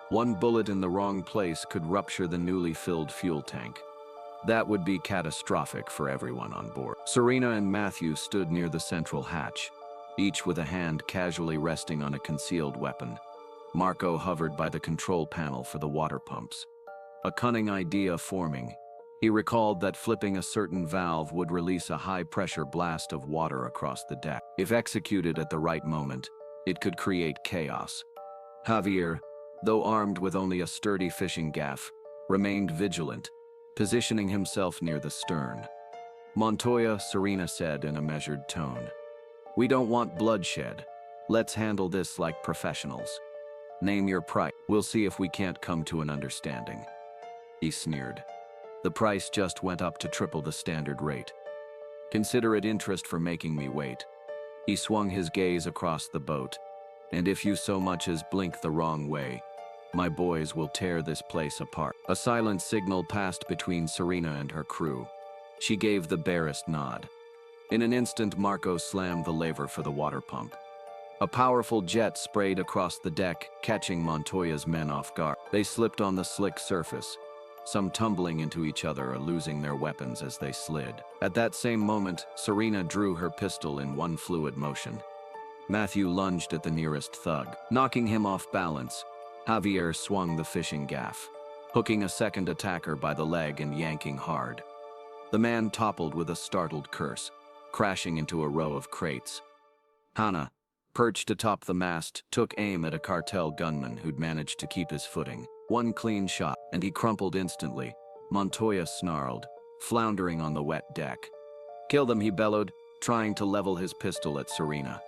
One bullet in the wrong place could rupture the newly filled fuel tank. That would be catastrophic for everyone on board. Serena and Matthew stood near the central hatch, each with a hand casually resting on a concealed weapon. Marco hovered by the control panel for the water pumps. a cunning idea forming. He recalled that flipping a certain valve would release a high-pressure blast of water across the deck. If executed at the right moment, it could create chaos. Javier, though armed with only a sturdy fishing gaff, remained vigilant, positioning himself near the stern. Montoya, Serena said in a measured tone, "We don't want bloodshed. Let's handle this like professionals. Name your price. We'll see if we can't come to an understanding." He sneered. "The price just went up to triple the standard rate. Consider it interest for making me wait." He swung his gaze across the boat. "And if you so much as blink the wrong way, my boys will tear this place apart." A silent signal passed between Serena and her crew. She gave the barest nod. In an instant, Marco slammed the lever for the water pump. A powerful jet sprayed across the deck, catching Montoya's men off guard. They slipped on the slick surface, some tumbling into each other or losing their weapons as they slid. At that same moment, Serena drew her pistol in one fluid motion. Matthew lunged at the nearest thug, knocking him off balance. Javier swung the fishing gaff, hooking a second attacker by the leg and yanking hard. The man toppled with a startled curse, crashing into a row of crates. Hannah, perched atop the mast, took aim at a cartel gunman who'd managed to keep his footing. One clean shot, and he crumpled instantly. Montoya snarled, floundering on the wet deck. "Kill them," he bellowed, trying to level his pistol at Serena.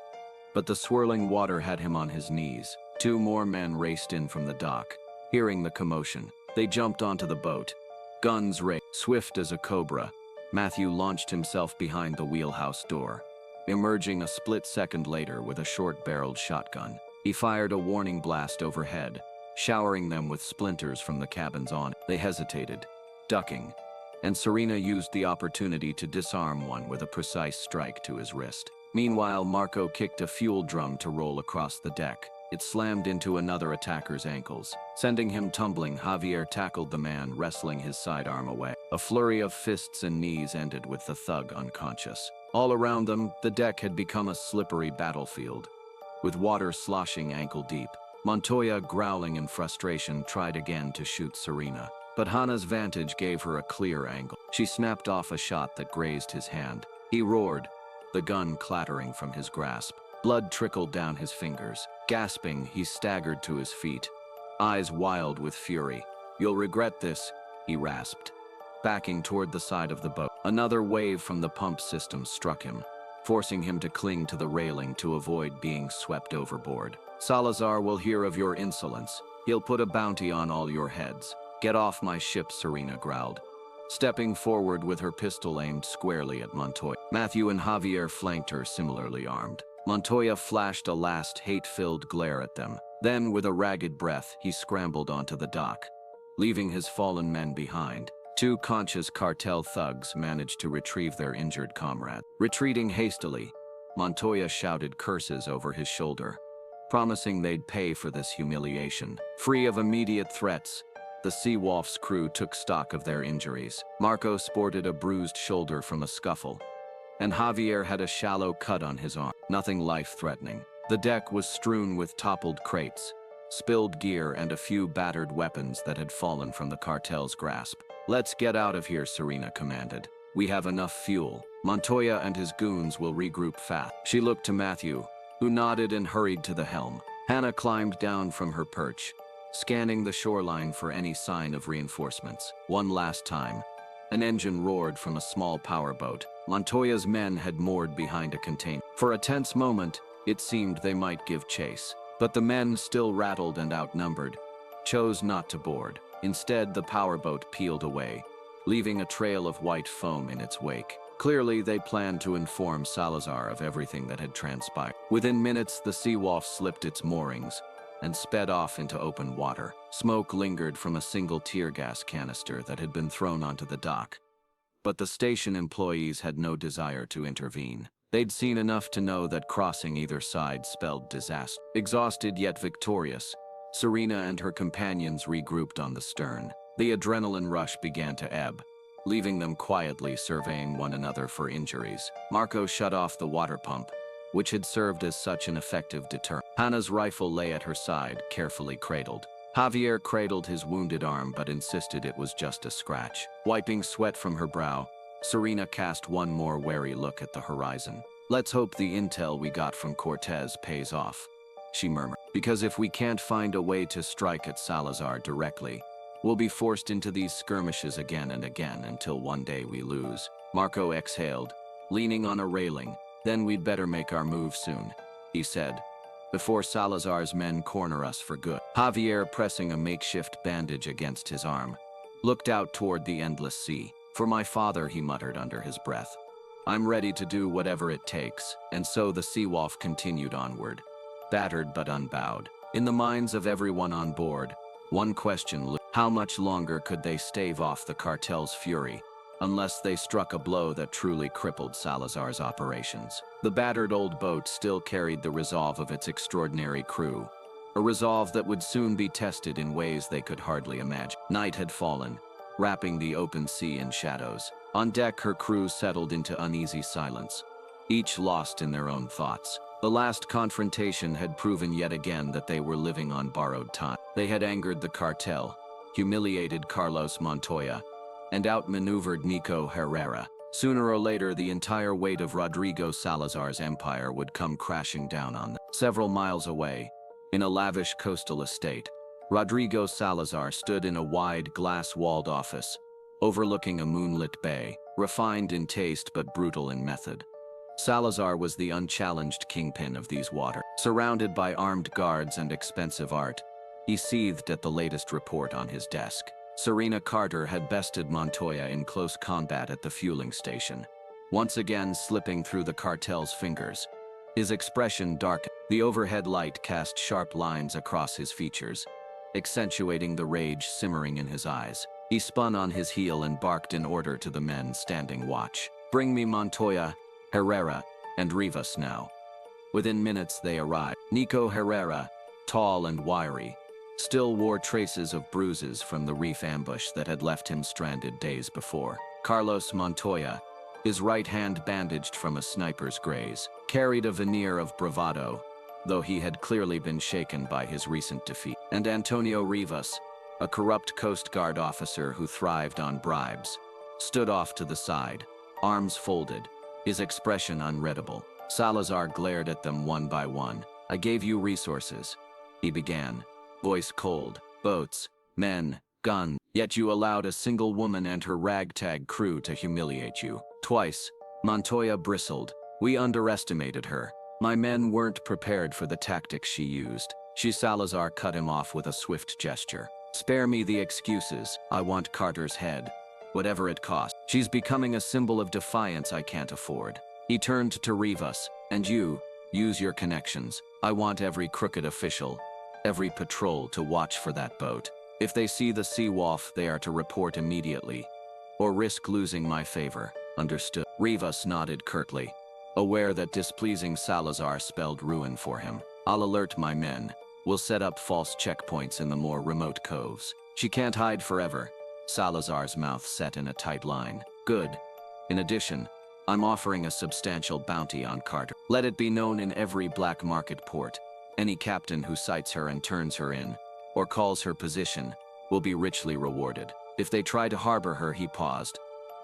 But the swirling water had him on his knees. Two more men raced in from the dock. Hearing the commotion, they jumped onto the boat. Guns raised. Swift as a cobra, Matthew launched himself behind the wheelhouse door, emerging a split second later with a short-barreled shotgun. He fired a warning blast overhead, showering them with splinters from the cabin's awning. They hesitated, ducking, and Serena used the opportunity to disarm one with a precise strike to his wrist. Meanwhile, Marco kicked a fuel drum to roll across the deck. It slammed into another attacker's ankles. Sending him tumbling, Javier tackled the man, wrestling his sidearm away. A flurry of fists and knees ended with the thug unconscious. All around them, the deck had become a slippery battlefield, with water sloshing ankle-deep. Montoya, growling in frustration, tried again to shoot Serena, but Hannah's vantage gave her a clear angle. She snapped off a shot that grazed his hand. He roared, the gun clattering from his grasp. Blood trickled down his fingers. Gasping, he staggered to his feet, eyes wild with fury. "You'll regret this," he rasped, backing toward the side of the boat. Another wave from the pump system struck him, forcing him to cling to the railing to avoid being swept overboard. "Salazar will hear of your insolence. He'll put a bounty on all your heads." "Get off my ship," Serena growled, stepping forward with her pistol aimed squarely at Montoya. Matthew and Javier flanked her, similarly armed. Montoya flashed a last hate-filled glare at them. Then, with a ragged breath, he scrambled onto the dock, leaving his fallen men behind. Two conscious cartel thugs managed to retrieve their injured comrade. Retreating hastily, Montoya shouted curses over his shoulder, promising they'd pay for this humiliation. Free of immediate threats, the Seawolf's crew took stock of their injuries. Marco sported a bruised shoulder from a scuffle, and Javier had a shallow cut on his arm. Nothing life-threatening. The deck was strewn with toppled crates, spilled gear, and a few battered weapons that had fallen from the cartel's grasp. "Let's get out of here," Serena commanded. "We have enough fuel. Montoya and his goons will regroup fast." She looked to Matthew, who nodded and hurried to the helm. Hannah climbed down from her perch, scanning the shoreline for any sign of reinforcements. One last time, an engine roared from a small powerboat. Montoya's men had moored behind a container. For a tense moment, it seemed they might give chase. But the men, still rattled and outnumbered, chose not to board. Instead, the powerboat peeled away, leaving a trail of white foam in its wake. Clearly, they planned to inform Salazar of everything that had transpired. Within minutes, the Seawolf slipped its moorings and sped off into open water. Smoke lingered from a single tear gas canister that had been thrown onto the dock. But the station employees had no desire to intervene. They'd seen enough to know that crossing either side spelled disaster. Exhausted yet victorious, Serena and her companions regrouped on the stern. The adrenaline rush began to ebb, leaving them quietly surveying one another for injuries. Marco shut off the water pump, which had served as such an effective deterrent. Hannah's rifle lay at her side, carefully cradled. Javier cradled his wounded arm but insisted it was just a scratch. Wiping sweat from her brow, Serena cast one more wary look at the horizon. "Let's hope the intel we got from Cortez pays off," she murmured. "Because if we can't find a way to strike at Salazar directly, we'll be forced into these skirmishes again and again until one day we lose." Marco exhaled, leaning on a railing. "Then we'd better make our move soon," he said, "before Salazar's men corner us for good." Javier, pressing a makeshift bandage against his arm, looked out toward the endless sea. "For my father," he muttered under his breath. "I'm ready to do whatever it takes." And so the Seawolf continued onward, battered but unbowed. In the minds of everyone on board, one question loomed: how much longer could they stave off the cartel's fury, unless they struck a blow that truly crippled Salazar's operations? The battered old boat still carried the resolve of its extraordinary crew, a resolve that would soon be tested in ways they could hardly imagine. Night had fallen, wrapping the open sea in shadows. On deck, her crew settled into uneasy silence, each lost in their own thoughts. The last confrontation had proven yet again that they were living on borrowed time. They had angered the cartel, humiliated Carlos Montoya, and outmaneuvered Nico Herrera. Sooner or later, the entire weight of Rodrigo Salazar's empire would come crashing down on them. Several miles away, in a lavish coastal estate, Rodrigo Salazar stood in a wide, glass-walled office, overlooking a moonlit bay, refined in taste but brutal in method. Salazar was the unchallenged kingpin of these waters. Surrounded by armed guards and expensive art, he seethed at the latest report on his desk. Serena Carter had bested Montoya in close combat at the fueling station, once again slipping through the cartel's fingers. His expression darkened. The overhead light cast sharp lines across his features, accentuating the rage simmering in his eyes. He spun on his heel and barked an order to the men standing watch. "Bring me Montoya, Herrera, and Rivas now." Within minutes they arrived. Nico Herrera, tall and wiry, still wore traces of bruises from the reef ambush that had left him stranded days before. Carlos Montoya, his right hand bandaged from a sniper's graze, carried a veneer of bravado, though he had clearly been shaken by his recent defeat. And Antonio Rivas, a corrupt Coast Guard officer who thrived on bribes, stood off to the side, arms folded, his expression unreadable. Salazar glared at them one by one. "I gave you resources," he began, voice cold. "Boats, men, guns. Yet you allowed a single woman and her ragtag crew to humiliate you. Twice." Montoya bristled. "We underestimated her. My men weren't prepared for the tactics she used." Salazar cut him off with a swift gesture. "Spare me the excuses. I want Carter's head, whatever it costs. She's becoming a symbol of defiance I can't afford." He turned to Rivas. "And you, use your connections. I want every crooked official, every patrol to watch for that boat. If they see the Seawolf, they are to report immediately, or risk losing my favor. Understood?" Rivas nodded curtly, aware that displeasing Salazar spelled ruin for him. "I'll alert my men. We'll set up false checkpoints in the more remote coves. She can't hide forever." Salazar's mouth set in a tight line. "Good. In addition, I'm offering a substantial bounty on Carter. Let it be known in every black market port. Any captain who sights her and turns her in, or calls her position, will be richly rewarded. If they try to harbor her," he paused,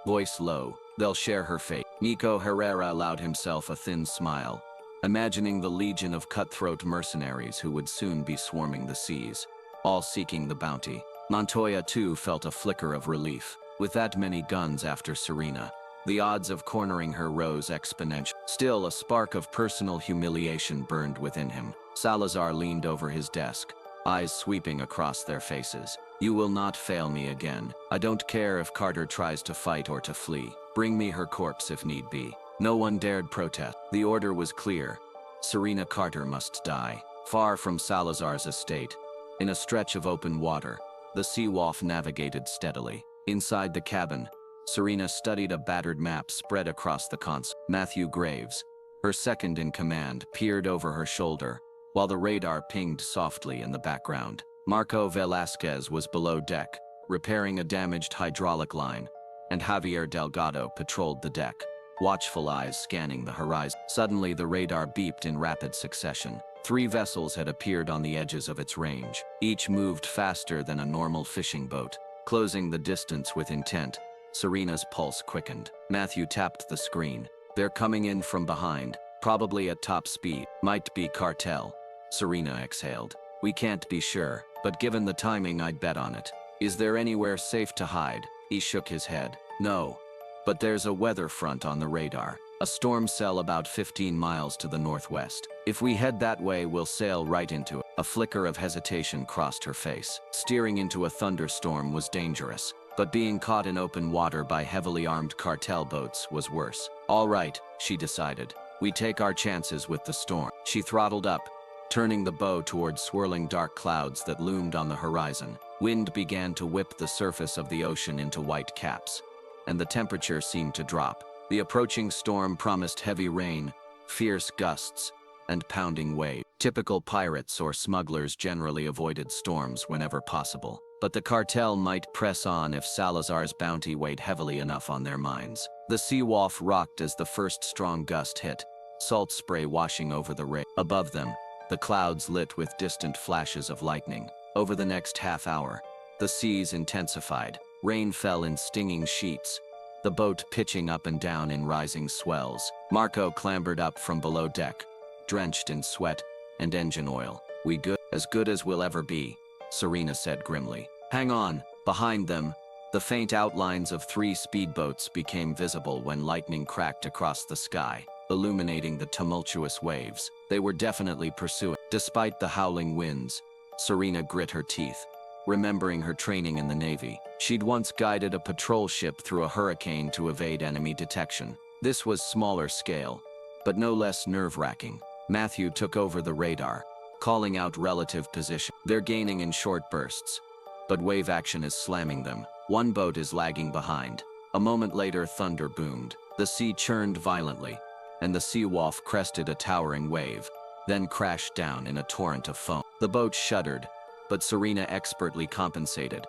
voice low, "they'll share her fate." Nico Herrera allowed himself a thin smile, imagining the legion of cutthroat mercenaries who would soon be swarming the seas, all seeking the bounty. Montoya too felt a flicker of relief. With that many guns after Serena, the odds of cornering her rose exponentially. Still, a spark of personal humiliation burned within him. Salazar leaned over his desk, eyes sweeping across their faces. "You will not fail me again. I don't care if Carter tries to fight or to flee. Bring me her corpse if need be." No one dared protest. The order was clear. Serena Carter must die. Far from Salazar's estate, in a stretch of open water, the Seawolf navigated steadily. Inside the cabin, Serena studied a battered map spread across the console. Matthew Graves, her second in command, peered over her shoulder, while the radar pinged softly in the background. Marco Velasquez was below deck, repairing a damaged hydraulic line, and Javier Delgado patrolled the deck, watchful eyes scanning the horizon. Suddenly, the radar beeped in rapid succession. 3 vessels had appeared on the edges of its range. Each moved faster than a normal fishing boat, closing the distance with intent. Serena's pulse quickened. Matthew tapped the screen. They're coming in from behind, probably at top speed. Might be Cartel. Serena exhaled. We can't be sure, but given the timing, I'd bet on it. Is there anywhere safe to hide? He shook his head. No. But there's a weather front on the radar. A storm cell about 15 miles to the northwest. If we head that way, we'll sail right into it. A flicker of hesitation crossed her face. Steering into a thunderstorm was dangerous, but being caught in open water by heavily armed cartel boats was worse. All right, she decided. We take our chances with the storm. She throttled up, turning the bow toward swirling dark clouds that loomed on the horizon. Wind began to whip the surface of the ocean into white caps, and the temperature seemed to drop. The approaching storm promised heavy rain, fierce gusts, and pounding waves. Typical pirates or smugglers generally avoided storms whenever possible, but the cartel might press on if Salazar's bounty weighed heavily enough on their minds. The Seawolf rocked as the first strong gust hit, salt spray washing over the rig. Above them, the clouds lit with distant flashes of lightning. Over the next half hour, the seas intensified. Rain fell in stinging sheets, the boat pitching up and down in rising swells. Marco clambered up from below deck, drenched in sweat and engine oil. We good? As good as we'll ever be, Serena said grimly. Hang on. Behind them, the faint outlines of 3 speedboats became visible when lightning cracked across the sky, illuminating the tumultuous waves. They were definitely pursuing. Despite the howling winds, Serena grit her teeth. Remembering her training in the Navy, she'd once guided a patrol ship through a hurricane to evade enemy detection. This was smaller scale, but no less nerve-wracking. Matthew took over the radar, calling out relative position. They're gaining in short bursts, but wave action is slamming them. One boat is lagging behind. A moment later, thunder boomed. The sea churned violently, and the Seawolf crested a towering wave, then crashed down in a torrent of foam. The boat shuddered, but Serena expertly compensated,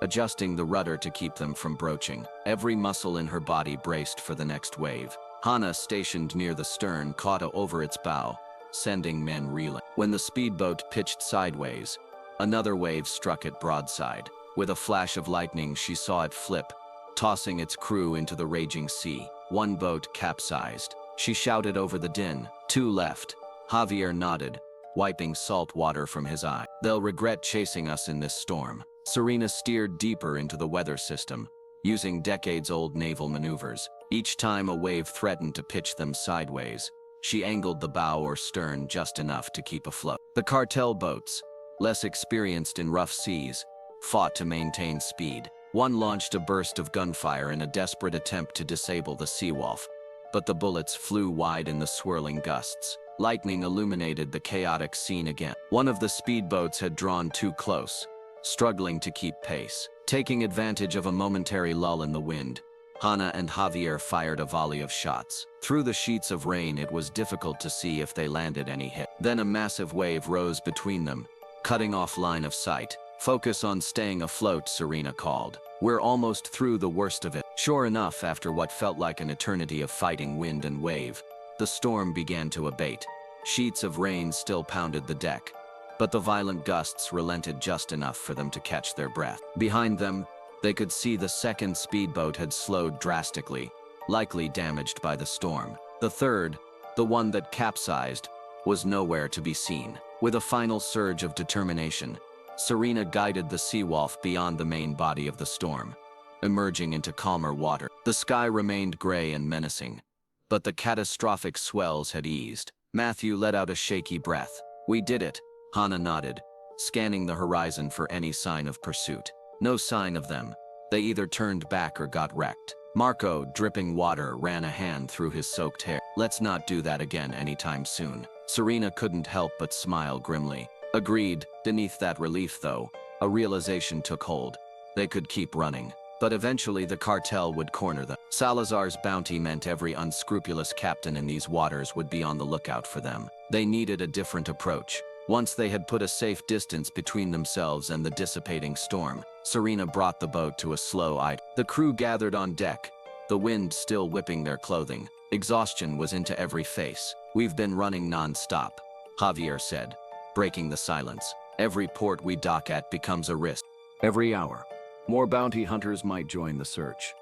adjusting the rudder to keep them from broaching. Every muscle in her body braced for the next wave. Hana, stationed near the stern, caught over its bow, sending men reeling. When the speedboat pitched sideways, another wave struck it broadside. With a flash of lightning, she saw it flip, tossing its crew into the raging sea. One boat capsized. She shouted over the din. 2 left. Javier nodded, wiping salt water from his eye. They'll regret chasing us in this storm. Serena steered deeper into the weather system, using decades-old naval maneuvers. Each time a wave threatened to pitch them sideways, she angled the bow or stern just enough to keep afloat. The cartel boats, less experienced in rough seas, fought to maintain speed. One launched a burst of gunfire in a desperate attempt to disable the Seawolf, but the bullets flew wide in the swirling gusts. Lightning illuminated the chaotic scene again. One of the speedboats had drawn too close, struggling to keep pace. Taking advantage of a momentary lull in the wind, Hana and Javier fired a volley of shots. Through the sheets of rain, it was difficult to see if they landed any hit. Then a massive wave rose between them, cutting off line of sight. Focus on staying afloat, Serena called. We're almost through the worst of it. Sure enough, after what felt like an eternity of fighting wind and wave, the storm began to abate. Sheets of rain still pounded the deck, but the violent gusts relented just enough for them to catch their breath. Behind them, they could see the second speedboat had slowed drastically, likely damaged by the storm. The third, the one that capsized, was nowhere to be seen. With a final surge of determination, Serena guided the Seawolf beyond the main body of the storm, emerging into calmer water. The sky remained gray and menacing, but the catastrophic swells had eased. Matthew let out a shaky breath. We did it, Hana nodded, scanning the horizon for any sign of pursuit. No sign of them. They either turned back or got wrecked. Marco, dripping water, ran a hand through his soaked hair. Let's not do that again anytime soon. Serena couldn't help but smile grimly. Agreed. Beneath that relief, though, a realization took hold. They could keep running, but eventually the cartel would corner them. Salazar's bounty meant every unscrupulous captain in these waters would be on the lookout for them. They needed a different approach. Once they had put a safe distance between themselves and the dissipating storm, Serena brought the boat to a slow idle. The crew gathered on deck, the wind still whipping their clothing. Exhaustion was into every face. We've been running non-stop, Javier said, breaking the silence. Every port we dock at becomes a risk. Every hour, more bounty hunters might join the search.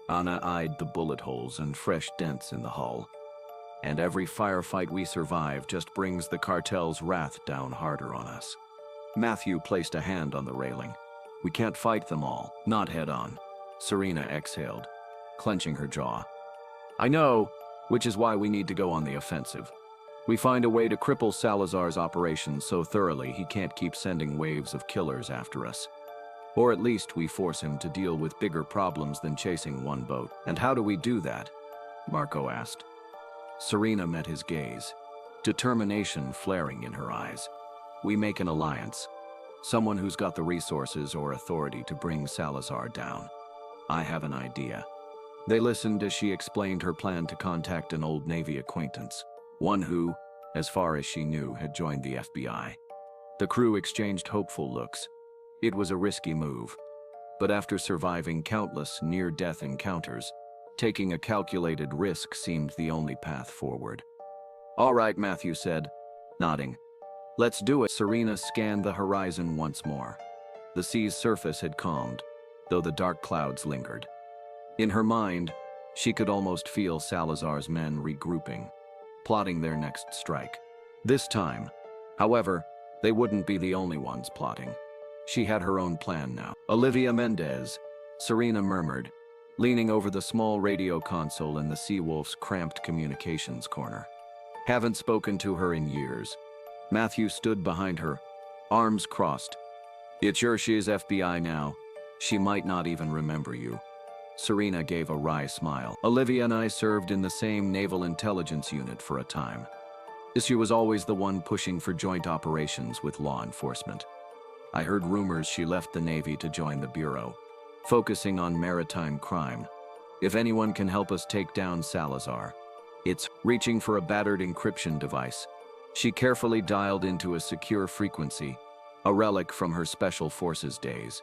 Ana eyed the bullet holes and fresh dents in the hull. And every firefight we survive just brings the cartel's wrath down harder on us. Matthew placed a hand on the railing. We can't fight them all, not head on. Serena exhaled, clenching her jaw. I know, which is why we need to go on the offensive. We find a way to cripple Salazar's operations so thoroughly he can't keep sending waves of killers after us. Or at least we force him to deal with bigger problems than chasing one boat. And how do we do that? Marco asked. Serena met his gaze, determination flaring in her eyes. We make an alliance. Someone who's got the resources or authority to bring Salazar down. I have an idea. They listened as she explained her plan to contact an old Navy acquaintance, one who, as far as she knew, had joined the FBI. The crew exchanged hopeful looks. It was a risky move, but after surviving countless near-death encounters, taking a calculated risk seemed the only path forward. All right, Matthew said, nodding. Let's do it. Serena scanned the horizon once more. The sea's surface had calmed, though the dark clouds lingered. In her mind, she could almost feel Salazar's men regrouping, plotting their next strike. This time, however, they wouldn't be the only ones plotting. She had her own plan now. Olivia Mendez, Serena murmured, leaning over the small radio console in the Seawolf's cramped communications corner. Haven't spoken to her in years. Matthew stood behind her, arms crossed. It's sure she's FBI now. She might not even remember you. Serena gave a wry smile. Olivia and I served in the same naval intelligence unit for a time. She was always the one pushing for joint operations with law enforcement. I heard rumors she left the Navy to join the Bureau, focusing on maritime crime. If anyone can help us take down Salazar, it's reaching for a battered encryption device. She carefully dialed into a secure frequency, a relic from her special forces days.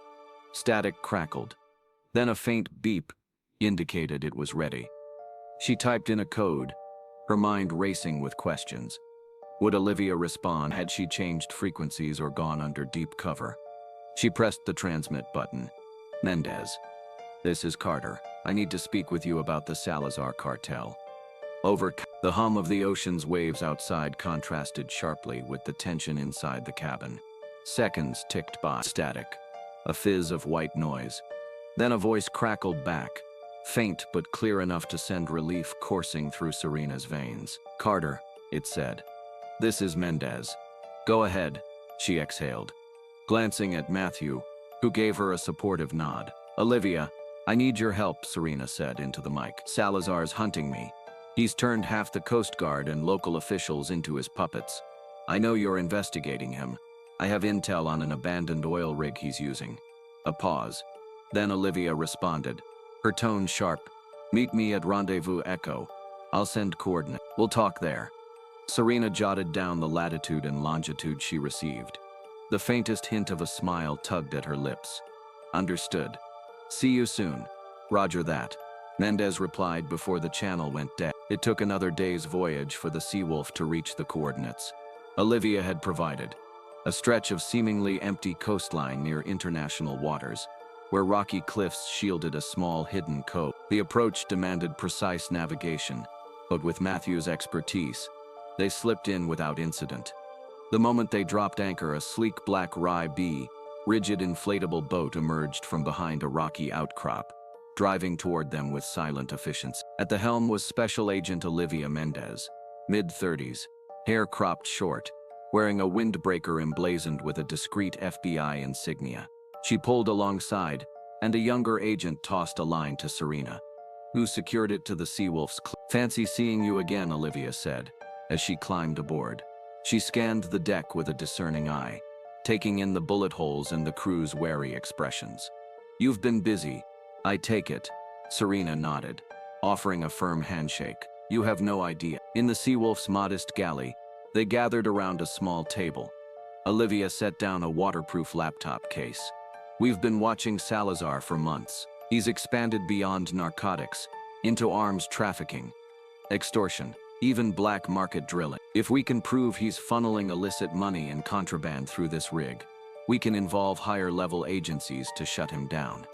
Static crackled. Then a faint beep indicated it was ready. She typed in a code, her mind racing with questions. Would Olivia respond? Had she changed frequencies or gone under deep cover? She pressed the transmit button. Mendez. This is Carter. I need to speak with you about the Salazar cartel. Over. The hum of the ocean's waves outside contrasted sharply with the tension inside the cabin. Seconds ticked by. Static. A fizz of white noise. Then a voice crackled back, faint but clear enough to send relief coursing through Serena's veins. Carter, it said. This is Mendez. Go ahead, she exhaled, glancing at Matthew, who gave her a supportive nod. Olivia, I need your help, Serena said into the mic. Salazar's hunting me. He's turned half the Coast Guard and local officials into his puppets. I know you're investigating him. I have intel on an abandoned oil rig he's using. A pause. Then Olivia responded, her tone sharp. Meet me at Rendezvous Echo. I'll send coordinates. We'll talk there. Serena jotted down the latitude and longitude she received. The faintest hint of a smile tugged at her lips. Understood. See you soon. Roger that. Mendez replied before the channel went dead. It took another day's voyage for the Seawolf to reach the coordinates Olivia had provided. A stretch of seemingly empty coastline near international waters, where rocky cliffs shielded a small hidden cove. The approach demanded precise navigation, but with Matthew's expertise, they slipped in without incident. The moment they dropped anchor, a sleek black Rye B, rigid inflatable boat emerged from behind a rocky outcrop, driving toward them with silent efficiency. At the helm was Special Agent Olivia Mendez, mid-30s, hair cropped short, wearing a windbreaker emblazoned with a discreet FBI insignia. She pulled alongside, and a younger agent tossed a line to Serena, who secured it to the Seawolf's Fancy seeing you again, Olivia said, as she climbed aboard. She scanned the deck with a discerning eye, taking in the bullet holes and the crew's wary expressions. You've been busy, I take it. Serena nodded, offering a firm handshake. You have no idea. In the Seawolf's modest galley, they gathered around a small table. Olivia set down a waterproof laptop case. We've been watching Salazar for months. He's expanded beyond narcotics, into arms trafficking, extortion, even black market drilling. If we can prove he's funneling illicit money and contraband through this rig, we can involve higher-level agencies to shut him down.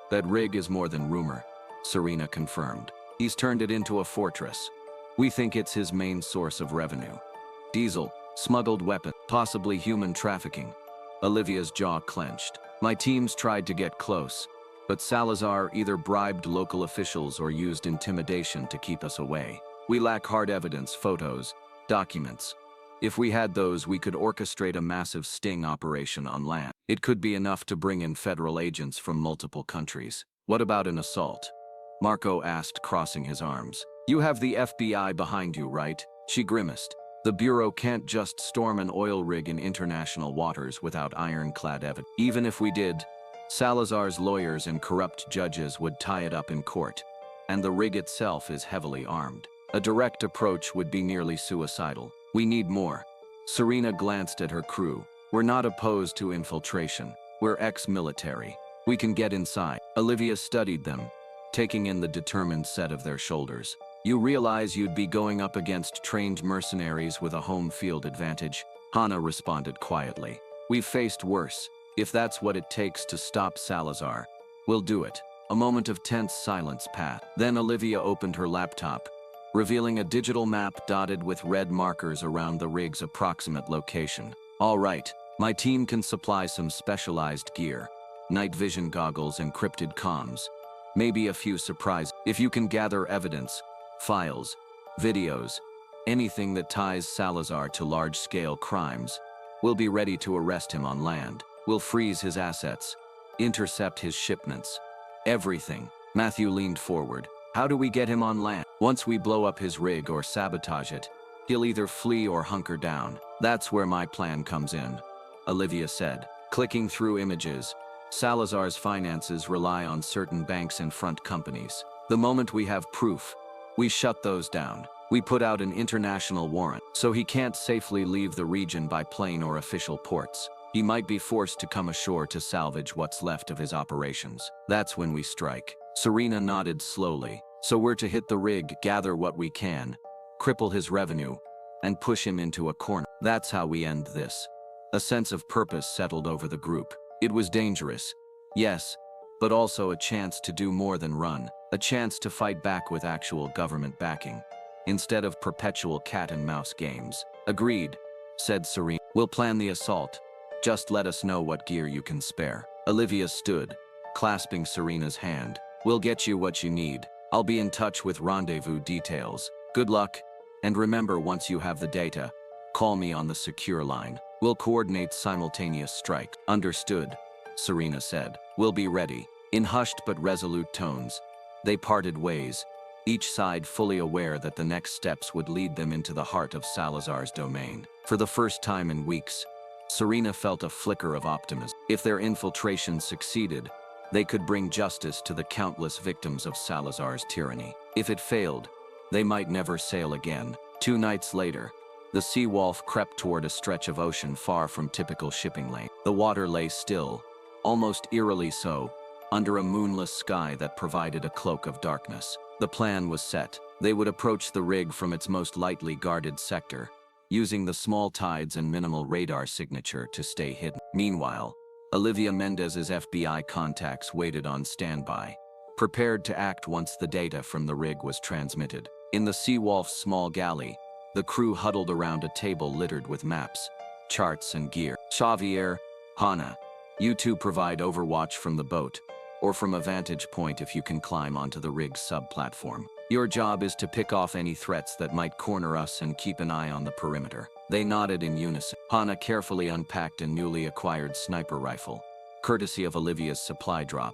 That rig is more than rumor, Serena confirmed. He's turned it into a fortress. We think it's his main source of revenue. Diesel, smuggled weapon, possibly human trafficking. Olivia's jaw clenched. My teams tried to get close, but Salazar either bribed local officials or used intimidation to keep us away. We lack hard evidence, photos, documents. If we had those, we could orchestrate a massive sting operation on land. It could be enough to bring in federal agents from multiple countries. What about an assault? Marco asked, crossing his arms. You have the FBI behind you, right? She grimaced. The Bureau can't just storm an oil rig in international waters without ironclad evidence. Even if we did, Salazar's lawyers and corrupt judges would tie it up in court, and the rig itself is heavily armed. A direct approach would be nearly suicidal. We need more. Serena glanced at her crew. We're not opposed to infiltration. We're ex-military. We can get inside. Olivia studied them, taking in the determined set of their shoulders. You realize you'd be going up against trained mercenaries with a home field advantage? Hana responded quietly. We've faced worse. If that's what it takes to stop Salazar, we'll do it. A moment of tense silence passed. Then Olivia opened her laptop, revealing a digital map dotted with red markers around the rig's approximate location. All right, my team can supply some specialized gear, night vision goggles, encrypted comms, maybe a few surprises. If you can gather evidence, files, videos, anything that ties Salazar to large-scale crimes, we'll be ready to arrest him on land. We'll freeze his assets, intercept his shipments, everything. Matthew leaned forward. How do we get him on land? Once we blow up his rig or sabotage it, he'll either flee or hunker down. That's where my plan comes in, Olivia said. Clicking through images, Salazar's finances rely on certain banks and front companies. The moment we have proof, we shut those down. We put out an international warrant, so he can't safely leave the region by plane or official ports. He might be forced to come ashore to salvage what's left of his operations. That's when we strike. Serena nodded slowly. So we're to hit the rig, gather what we can, cripple his revenue, and push him into a corner. That's how we end this. A sense of purpose settled over the group. It was dangerous, yes, but also a chance to do more than run. A chance to fight back with actual government backing, instead of perpetual cat-and-mouse games. Agreed, said Serena. We'll plan the assault. Just let us know what gear you can spare. Olivia stood, clasping Serena's hand. We'll get you what you need. I'll be in touch with rendezvous details. Good luck, and remember, once you have the data, call me on the secure line. We'll coordinate simultaneous strike. Understood, Serena said. We'll be ready. In hushed but resolute tones, they parted ways, each side fully aware that the next steps would lead them into the heart of Salazar's domain. For the first time in weeks, Serena felt a flicker of optimism. If their infiltration succeeded, they could bring justice to the countless victims of Salazar's tyranny. If it failed, they might never sail again. 2 nights later, the Seawolf crept toward a stretch of ocean far from typical shipping lane. The water lay still, almost eerily so, under a moonless sky that provided a cloak of darkness. The plan was set. They would approach the rig from its most lightly guarded sector, using the small tides and minimal radar signature to stay hidden. Meanwhile, Olivia Mendez's FBI contacts waited on standby, prepared to act once the data from the rig was transmitted. In the Seawolf's small galley, the crew huddled around a table littered with maps, charts, and gear. Xavier, Hana, you two provide overwatch from the boat, or from a vantage point if you can climb onto the rig's sub-platform. Your job is to pick off any threats that might corner us and keep an eye on the perimeter. They nodded in unison. Hana carefully unpacked a newly acquired sniper rifle, courtesy of Olivia's supply drop,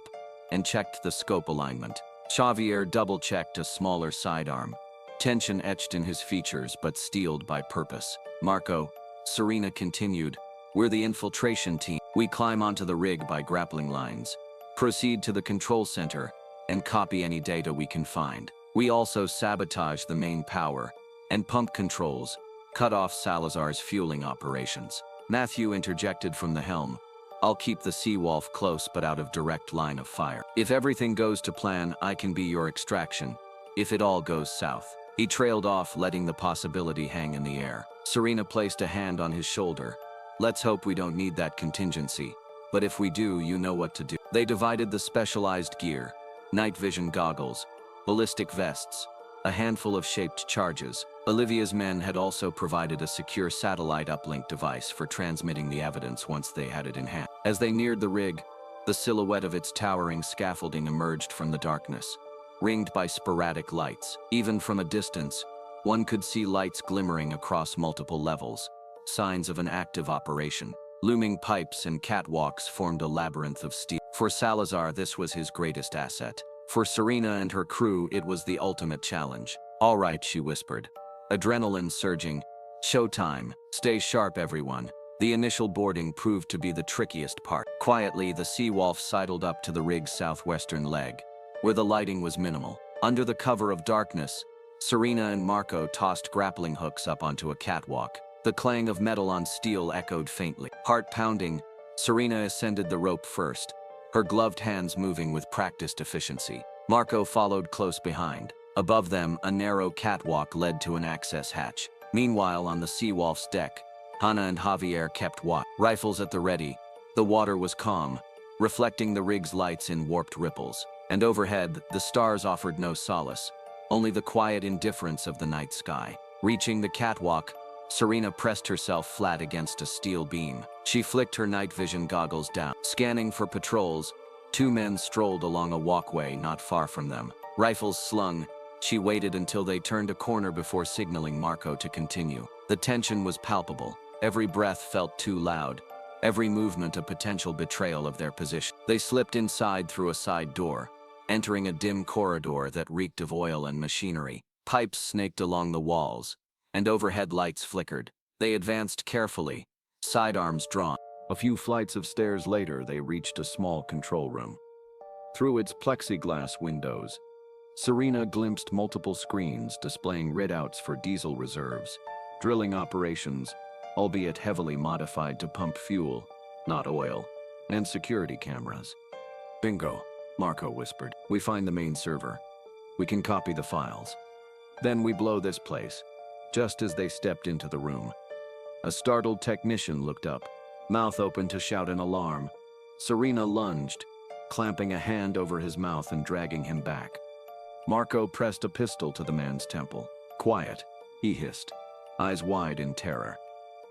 and checked the scope alignment. Xavier double-checked a smaller sidearm, tension etched in his features but steeled by purpose. Marco, Serena continued, we're the infiltration team. We climb onto the rig by grappling lines, proceed to the control center, and copy any data we can find. We also sabotage the main power and pump controls, cut off Salazar's fueling operations. Matthew interjected from the helm. I'll keep the Seawolf close but out of direct line of fire. If everything goes to plan, I can be your extraction. If it all goes south, He trailed off, letting the possibility hang in the air. Serena placed a hand on his shoulder. Let's hope we don't need that contingency. But if we do, you know what to do. They divided the specialized gear: night vision goggles, ballistic vests, a handful of shaped charges. Olivia's men had also provided a secure satellite uplink device for transmitting the evidence once they had it in hand. As they neared the rig, the silhouette of its towering scaffolding emerged from the darkness, ringed by sporadic lights. Even from a distance, one could see lights glimmering across multiple levels, signs of an active operation. Looming pipes and catwalks formed a labyrinth of steel. For Salazar, this was his greatest asset. For Serena and her crew, it was the ultimate challenge. "All right," she whispered, adrenaline surging. "Showtime. Stay sharp, everyone." The initial boarding proved to be the trickiest part. Quietly, the Seawolf sidled up to the rig's southwestern leg, where the lighting was minimal. Under the cover of darkness, Serena and Marco tossed grappling hooks up onto a catwalk. The clang of metal on steel echoed faintly. Heart pounding, Serena ascended the rope first, her gloved hands moving with practiced efficiency. Marco followed close behind. Above them, a narrow catwalk led to an access hatch. Meanwhile, on the Seawolf's deck, Hannah and Javier kept watch, rifles at the ready. The water was calm, reflecting the rig's lights in warped ripples. And overhead, the stars offered no solace, only the quiet indifference of the night sky. Reaching the catwalk, Serena pressed herself flat against a steel beam. She flicked her night vision goggles down. Scanning for patrols, two men strolled along a walkway not far from them. Rifles slung, she waited until they turned a corner before signaling Marco to continue. The tension was palpable. Every breath felt too loud, every movement a potential betrayal of their position. They slipped inside through a side door, entering a dim corridor that reeked of oil and machinery. Pipes snaked along the walls, and overhead lights flickered. They advanced carefully, sidearms drawn. A few flights of stairs later, they reached a small control room. Through its plexiglass windows, Serena glimpsed multiple screens displaying readouts for diesel reserves, drilling operations, albeit heavily modified to pump fuel, not oil, and security cameras. "Bingo," Marco whispered. "We find the main server. We can copy the files. Then we blow this place." Just as they stepped into the room, a startled technician looked up, mouth open to shout an alarm. Serena lunged, clamping a hand over his mouth and dragging him back. Marco pressed a pistol to the man's temple. "Quiet," he hissed, eyes wide in terror.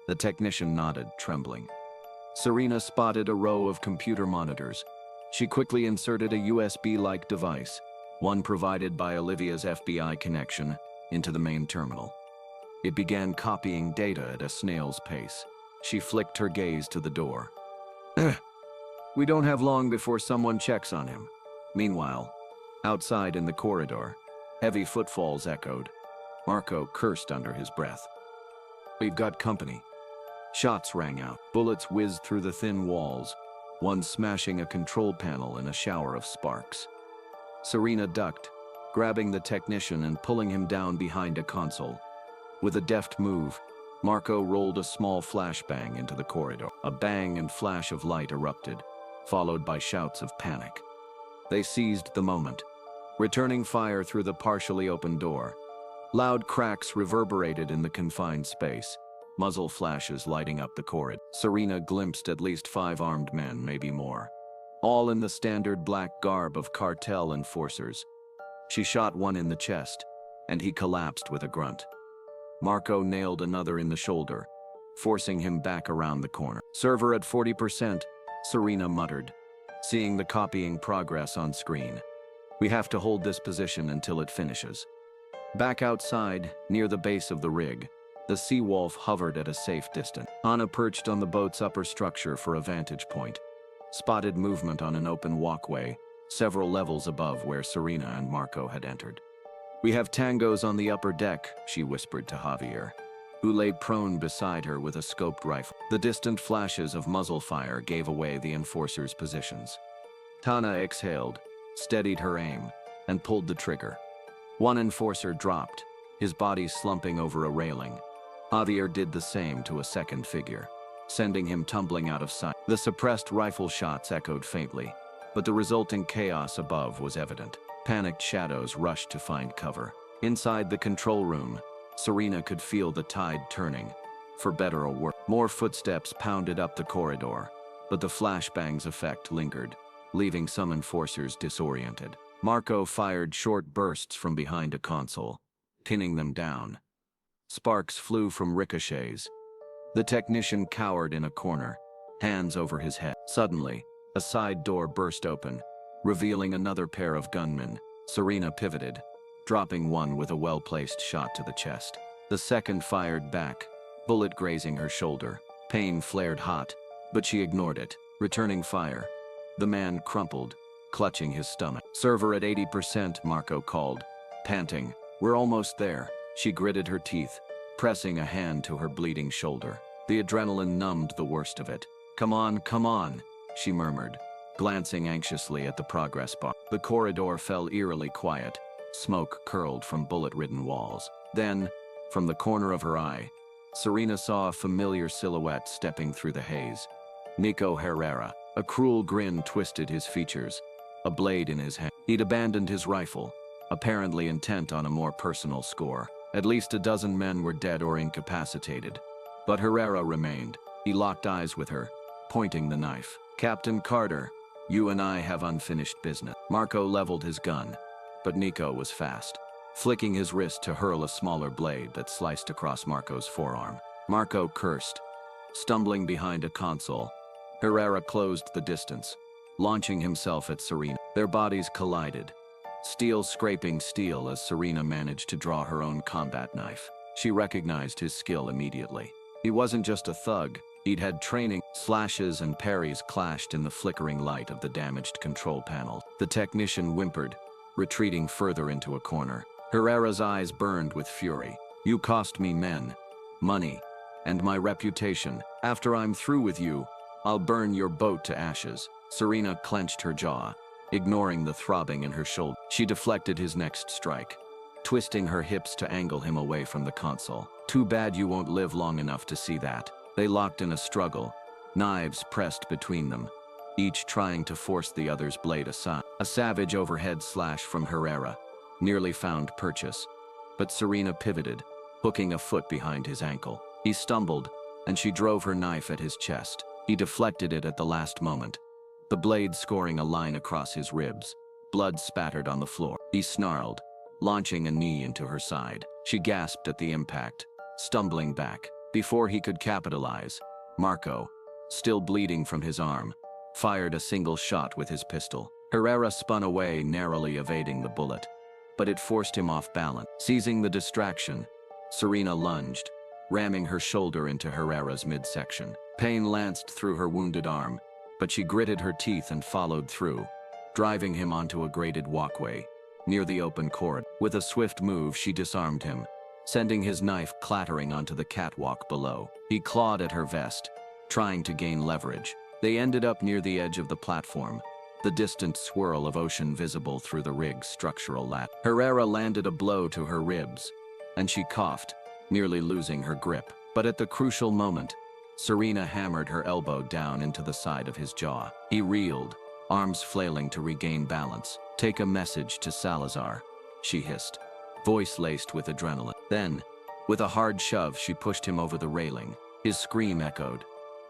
The technician nodded, trembling. Serena spotted a row of computer monitors. She quickly inserted a USB-like device, one provided by Olivia's FBI connection, into the main terminal. It began copying data at a snail's pace. She flicked her gaze to the door. "We don't have long before someone checks on him." Meanwhile, outside in the corridor, heavy footfalls echoed. Marco cursed under his breath. "We've got company." Shots rang out. Bullets whizzed through the thin walls, one smashing a control panel in a shower of sparks. Serena ducked, grabbing the technician and pulling him down behind a console. With a deft move, Marco rolled a small flashbang into the corridor. A bang and flash of light erupted, followed by shouts of panic. They seized the moment, returning fire through the partially open door. Loud cracks reverberated in the confined space, muzzle flashes lighting up the corridor. Serena glimpsed at least 5 armed men, maybe more, all in the standard black garb of cartel enforcers. She shot one in the chest, and he collapsed with a grunt. Marco nailed another in the shoulder, forcing him back around the corner. "Server at 40%, Serena muttered, seeing the copying progress on screen. "We have to hold this position until it finishes." Back outside, near the base of the rig, the Seawolf hovered at a safe distance. Anna perched on the boat's upper structure for a vantage point, spotted movement on an open walkway, several levels above where Serena and Marco had entered. "We have tangos on the upper deck," she whispered to Javier, who lay prone beside her with a scoped rifle. The distant flashes of muzzle fire gave away the enforcers' positions. Tana exhaled, steadied her aim, and pulled the trigger. One enforcer dropped, his body slumping over a railing. Javier did the same to a second figure, sending him tumbling out of sight. The suppressed rifle shots echoed faintly, but the resulting chaos above was evident. Panicked shadows rushed to find cover. Inside the control room, Serena could feel the tide turning, for better or worse. More footsteps pounded up the corridor, but the flashbang's effect lingered, leaving some enforcers disoriented. Marco fired short bursts from behind a console, pinning them down. Sparks flew from ricochets. The technician cowered in a corner, hands over his head. Suddenly, a side door burst open, revealing another pair of gunmen. Serena pivoted, dropping one with a well-placed shot to the chest. The second fired back, bullet grazing her shoulder. Pain flared hot, but she ignored it, returning fire. The man crumpled, clutching his stomach. "Server at 80%, Marco called, panting. "We're almost there." She gritted her teeth, pressing a hand to her bleeding shoulder. The adrenaline numbed the worst of it. Come on," she murmured, glancing anxiously at the progress bar. The corridor fell eerily quiet. Smoke curled from bullet-ridden walls. Then, from the corner of her eye, Serena saw a familiar silhouette stepping through the haze. Nico Herrera. A cruel grin twisted his features, a blade in his hand. He'd abandoned his rifle, apparently intent on a more personal score. At least a dozen men were dead or incapacitated. But Herrera remained. He locked eyes with her, pointing the knife. "Captain Carter, you and I have unfinished business." Marco leveled his gun, but Nico was fast, flicking his wrist to hurl a smaller blade that sliced across Marco's forearm. Marco cursed, stumbling behind a console. Herrera closed the distance, launching himself at Serena. Their bodies collided, steel scraping steel as Serena managed to draw her own combat knife. She recognized his skill immediately. He wasn't just a thug, he'd had training. Slashes and parries clashed in the flickering light of the damaged control panel. The technician whimpered, retreating further into a corner. Herrera's eyes burned with fury. "You cost me men, money, and my reputation. After I'm through with you, I'll burn your boat to ashes." Serena clenched her jaw, ignoring the throbbing in her shoulder. She deflected his next strike, twisting her hips to angle him away from the console. "Too bad you won't live long enough to see that." They locked in a struggle, knives pressed between them, each trying to force the other's blade aside. A savage overhead slash from Herrera nearly found purchase, but Serena pivoted, hooking a foot behind his ankle. He stumbled, and she drove her knife at his chest. He deflected it at the last moment, the blade scoring a line across his ribs. Blood spattered on the floor. He snarled, launching a knee into her side. She gasped at the impact, stumbling back. Before he could capitalize, Marco, still bleeding from his arm, fired a single shot with his pistol. Herrera spun away, narrowly evading the bullet, but it forced him off balance. Seizing the distraction, Serena lunged, ramming her shoulder into Herrera's midsection. Pain lanced through her wounded arm, but she gritted her teeth and followed through, driving him onto a graded walkway near the open corridor. With a swift move, she disarmed him, sending his knife clattering onto the catwalk below. He clawed at her vest, trying to gain leverage. They ended up near the edge of the platform, the distant swirl of ocean visible through the rig's structural lattice. Herrera landed a blow to her ribs, and she coughed, nearly losing her grip. But at the crucial moment, Serena hammered her elbow down into the side of his jaw. He reeled, arms flailing to regain balance. "Take a message to Salazar," she hissed, voice laced with adrenaline. Then, with a hard shove, she pushed him over the railing. His scream echoed,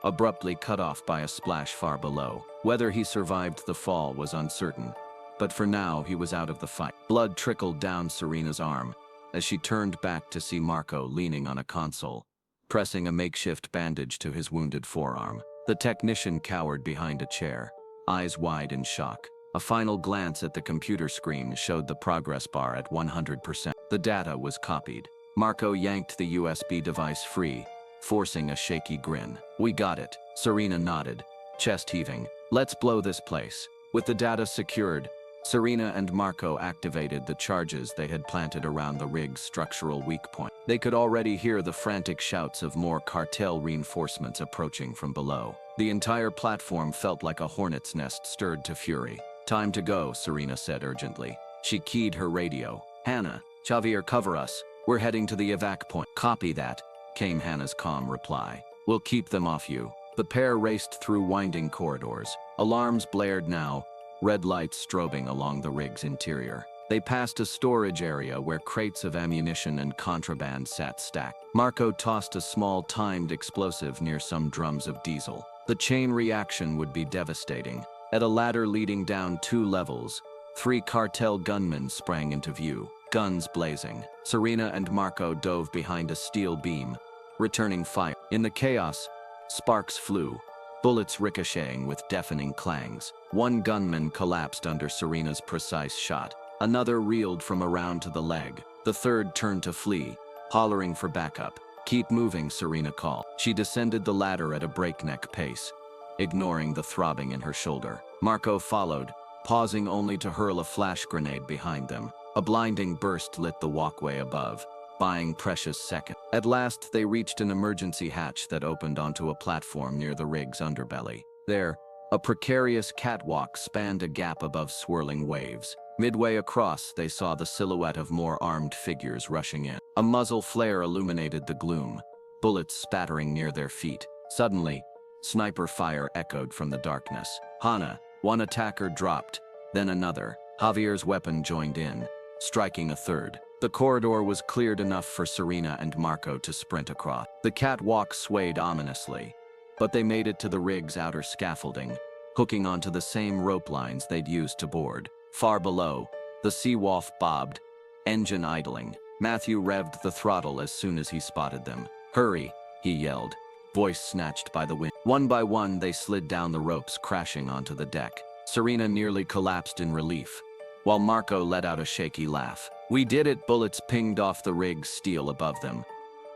abruptly cut off by a splash far below. Whether he survived the fall was uncertain, but for now he was out of the fight. Blood trickled down Serena's arm as she turned back to see Marco leaning on a console, pressing a makeshift bandage to his wounded forearm. The technician cowered behind a chair, eyes wide in shock. A final glance at the computer screen showed the progress bar at 100%. The data was copied. Marco yanked the USB device free, forcing a shaky grin. "We got it," Serena nodded, chest heaving. "Let's blow this place." With the data secured, Serena and Marco activated the charges they had planted around the rig's structural weak point. They could already hear the frantic shouts of more cartel reinforcements approaching from below. The entire platform felt like a hornet's nest stirred to fury. "Time to go," Serena said urgently. She keyed her radio. "Hannah, Xavier, cover us. We're heading to the evac point." "Copy that," came Hannah's calm reply. "We'll keep them off you." The pair raced through winding corridors. Alarms blared now, red lights strobing along the rig's interior. They passed a storage area where crates of ammunition and contraband sat stacked. Marco tossed a small timed explosive near some drums of diesel. The chain reaction would be devastating. At a ladder leading down 2 levels, 3 cartel gunmen sprang into view, guns blazing. Serena and Marco dove behind a steel beam, returning fire. In the chaos, sparks flew, bullets ricocheting with deafening clangs. One gunman collapsed under Serena's precise shot. Another reeled from around to the leg. The third turned to flee, hollering for backup. "Keep moving," Serena called. She descended the ladder at a breakneck pace, ignoring the throbbing in her shoulder. Marco followed, pausing only to hurl a flash grenade behind them. A blinding burst lit the walkway above, buying precious seconds. At last, they reached an emergency hatch that opened onto a platform near the rig's underbelly. There, a precarious catwalk spanned a gap above swirling waves. Midway across, they saw the silhouette of more armed figures rushing in. A muzzle flare illuminated the gloom, bullets spattering near their feet. Suddenly, sniper fire echoed from the darkness. Hana, one attacker dropped, then another. Javier's weapon joined in, striking a third. The corridor was cleared enough for Serena and Marco to sprint across. The catwalk swayed ominously, but they made it to the rig's outer scaffolding, hooking onto the same rope lines they'd used to board. Far below, the Seawolf bobbed, engine idling. Matthew revved the throttle as soon as he spotted them. "Hurry," he yelled, voice snatched by the wind. One by one, they slid down the ropes, crashing onto the deck. Serena nearly collapsed in relief, while Marco let out a shaky laugh. "We did it," bullets pinged off the rig's steel above them,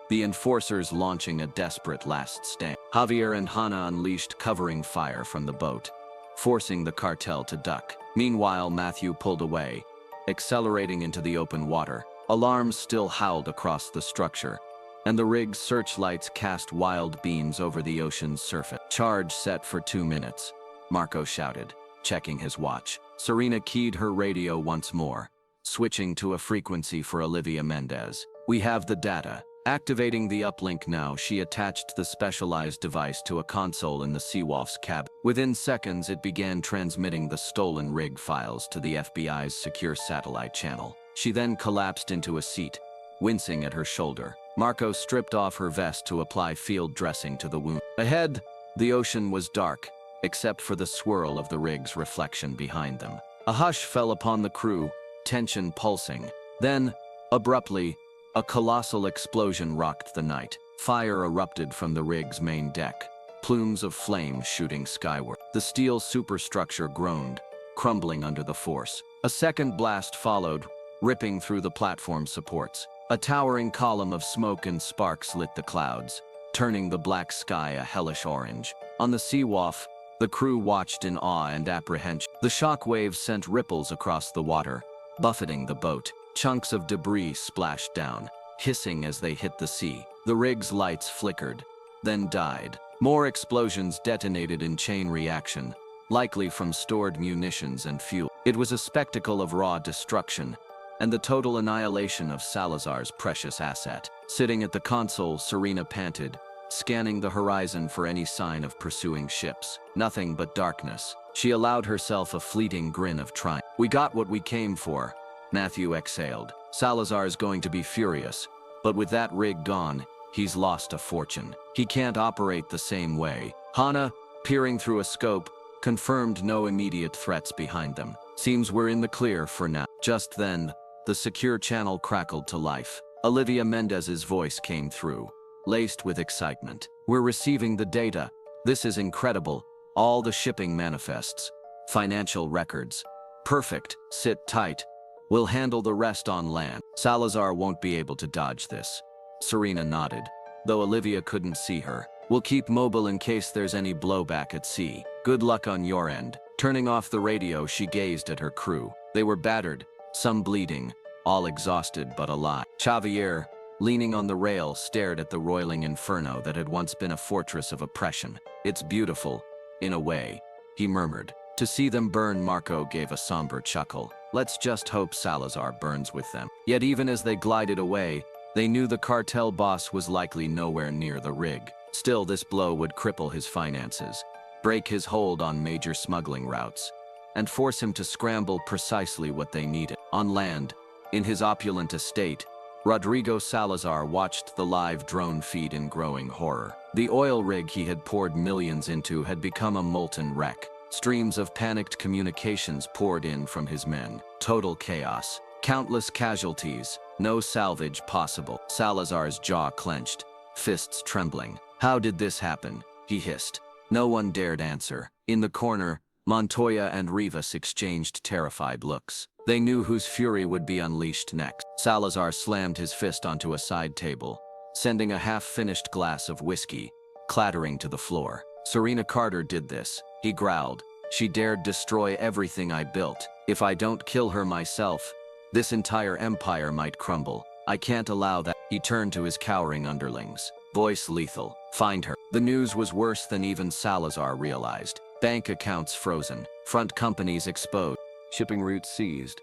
the enforcers launching a desperate last stand. Javier and Hana unleashed covering fire from the boat, forcing the cartel to duck. Meanwhile, Matthew pulled away, accelerating into the open water. Alarms still howled across the structure, and the rig's searchlights cast wild beams over the ocean's surface. "Charge set for 2 minutes," Marco shouted, checking his watch. Serena keyed her radio once more, switching to a frequency for Olivia Mendez. "We have the data." Activating the uplink now, she attached the specialized device to a console in the Seawolf's cabin. Within seconds, it began transmitting the stolen rig files to the FBI's secure satellite channel. She then collapsed into a seat, wincing at her shoulder. Marco stripped off her vest to apply field dressing to the wound. Ahead, the ocean was dark, except for the swirl of the rig's reflection behind them. A hush fell upon the crew, tension pulsing. Then, abruptly, a colossal explosion rocked the night. Fire erupted from the rig's main deck, plumes of flame shooting skyward. The steel superstructure groaned, crumbling under the force. A second blast followed, ripping through the platform supports. A towering column of smoke and sparks lit the clouds, turning the black sky a hellish orange. On the Seawolf, the crew watched in awe and apprehension. The shock waves sent ripples across the water, buffeting the boat. Chunks of debris splashed down, hissing as they hit the sea. The rig's lights flickered, then died. More explosions detonated in chain reaction, likely from stored munitions and fuel. It was a spectacle of raw destruction, and the total annihilation of Salazar's precious asset. Sitting at the console, Serena panted, scanning the horizon for any sign of pursuing ships. Nothing but darkness. She allowed herself a fleeting grin of triumph. "We got what we came for," Matthew exhaled. "Salazar's going to be furious, but with that rig gone, he's lost a fortune. He can't operate the same way." Hana, peering through a scope, confirmed no immediate threats behind them. "Seems we're in the clear for now." Just then, the secure channel crackled to life. Olivia Mendez's voice came through, laced with excitement. "We're receiving the data. This is incredible. All the shipping manifests, financial records. Perfect. Sit tight. We'll handle the rest on land. Salazar won't be able to dodge this." Serena nodded, though Olivia couldn't see her. "We'll keep mobile in case there's any blowback at sea. Good luck on your end." Turning off the radio, she gazed at her crew. They were battered, some bleeding, all exhausted but alive. Xavier, leaning on the rail, stared at the roiling inferno that had once been a fortress of oppression. "It's beautiful, in a way," he murmured. To see them burn, Marco gave a somber chuckle. "Let's just hope Salazar burns with them." Yet even as they glided away, they knew the cartel boss was likely nowhere near the rig. Still, this blow would cripple his finances, break his hold on major smuggling routes, and force him to scramble precisely what they needed. On land, in his opulent estate, Rodrigo Salazar watched the live drone feed in growing horror. The oil rig he had poured millions into had become a molten wreck. Streams of panicked communications poured in from his men. Total chaos. Countless casualties. No salvage possible. Salazar's jaw clenched, fists trembling. How did this happen? He hissed. No one dared answer. In the corner, Montoya and Rivas exchanged terrified looks. They knew whose fury would be unleashed next. Salazar slammed his fist onto a side table, sending a half-finished glass of whiskey clattering to the floor. Serena Carter did this. He growled. She dared destroy everything I built. If I don't kill her myself, this entire empire might crumble. I can't allow that. He turned to his cowering underlings. Voice lethal. Find her. The news was worse than even Salazar realized. Bank accounts frozen. Front companies exposed. Shipping routes seized.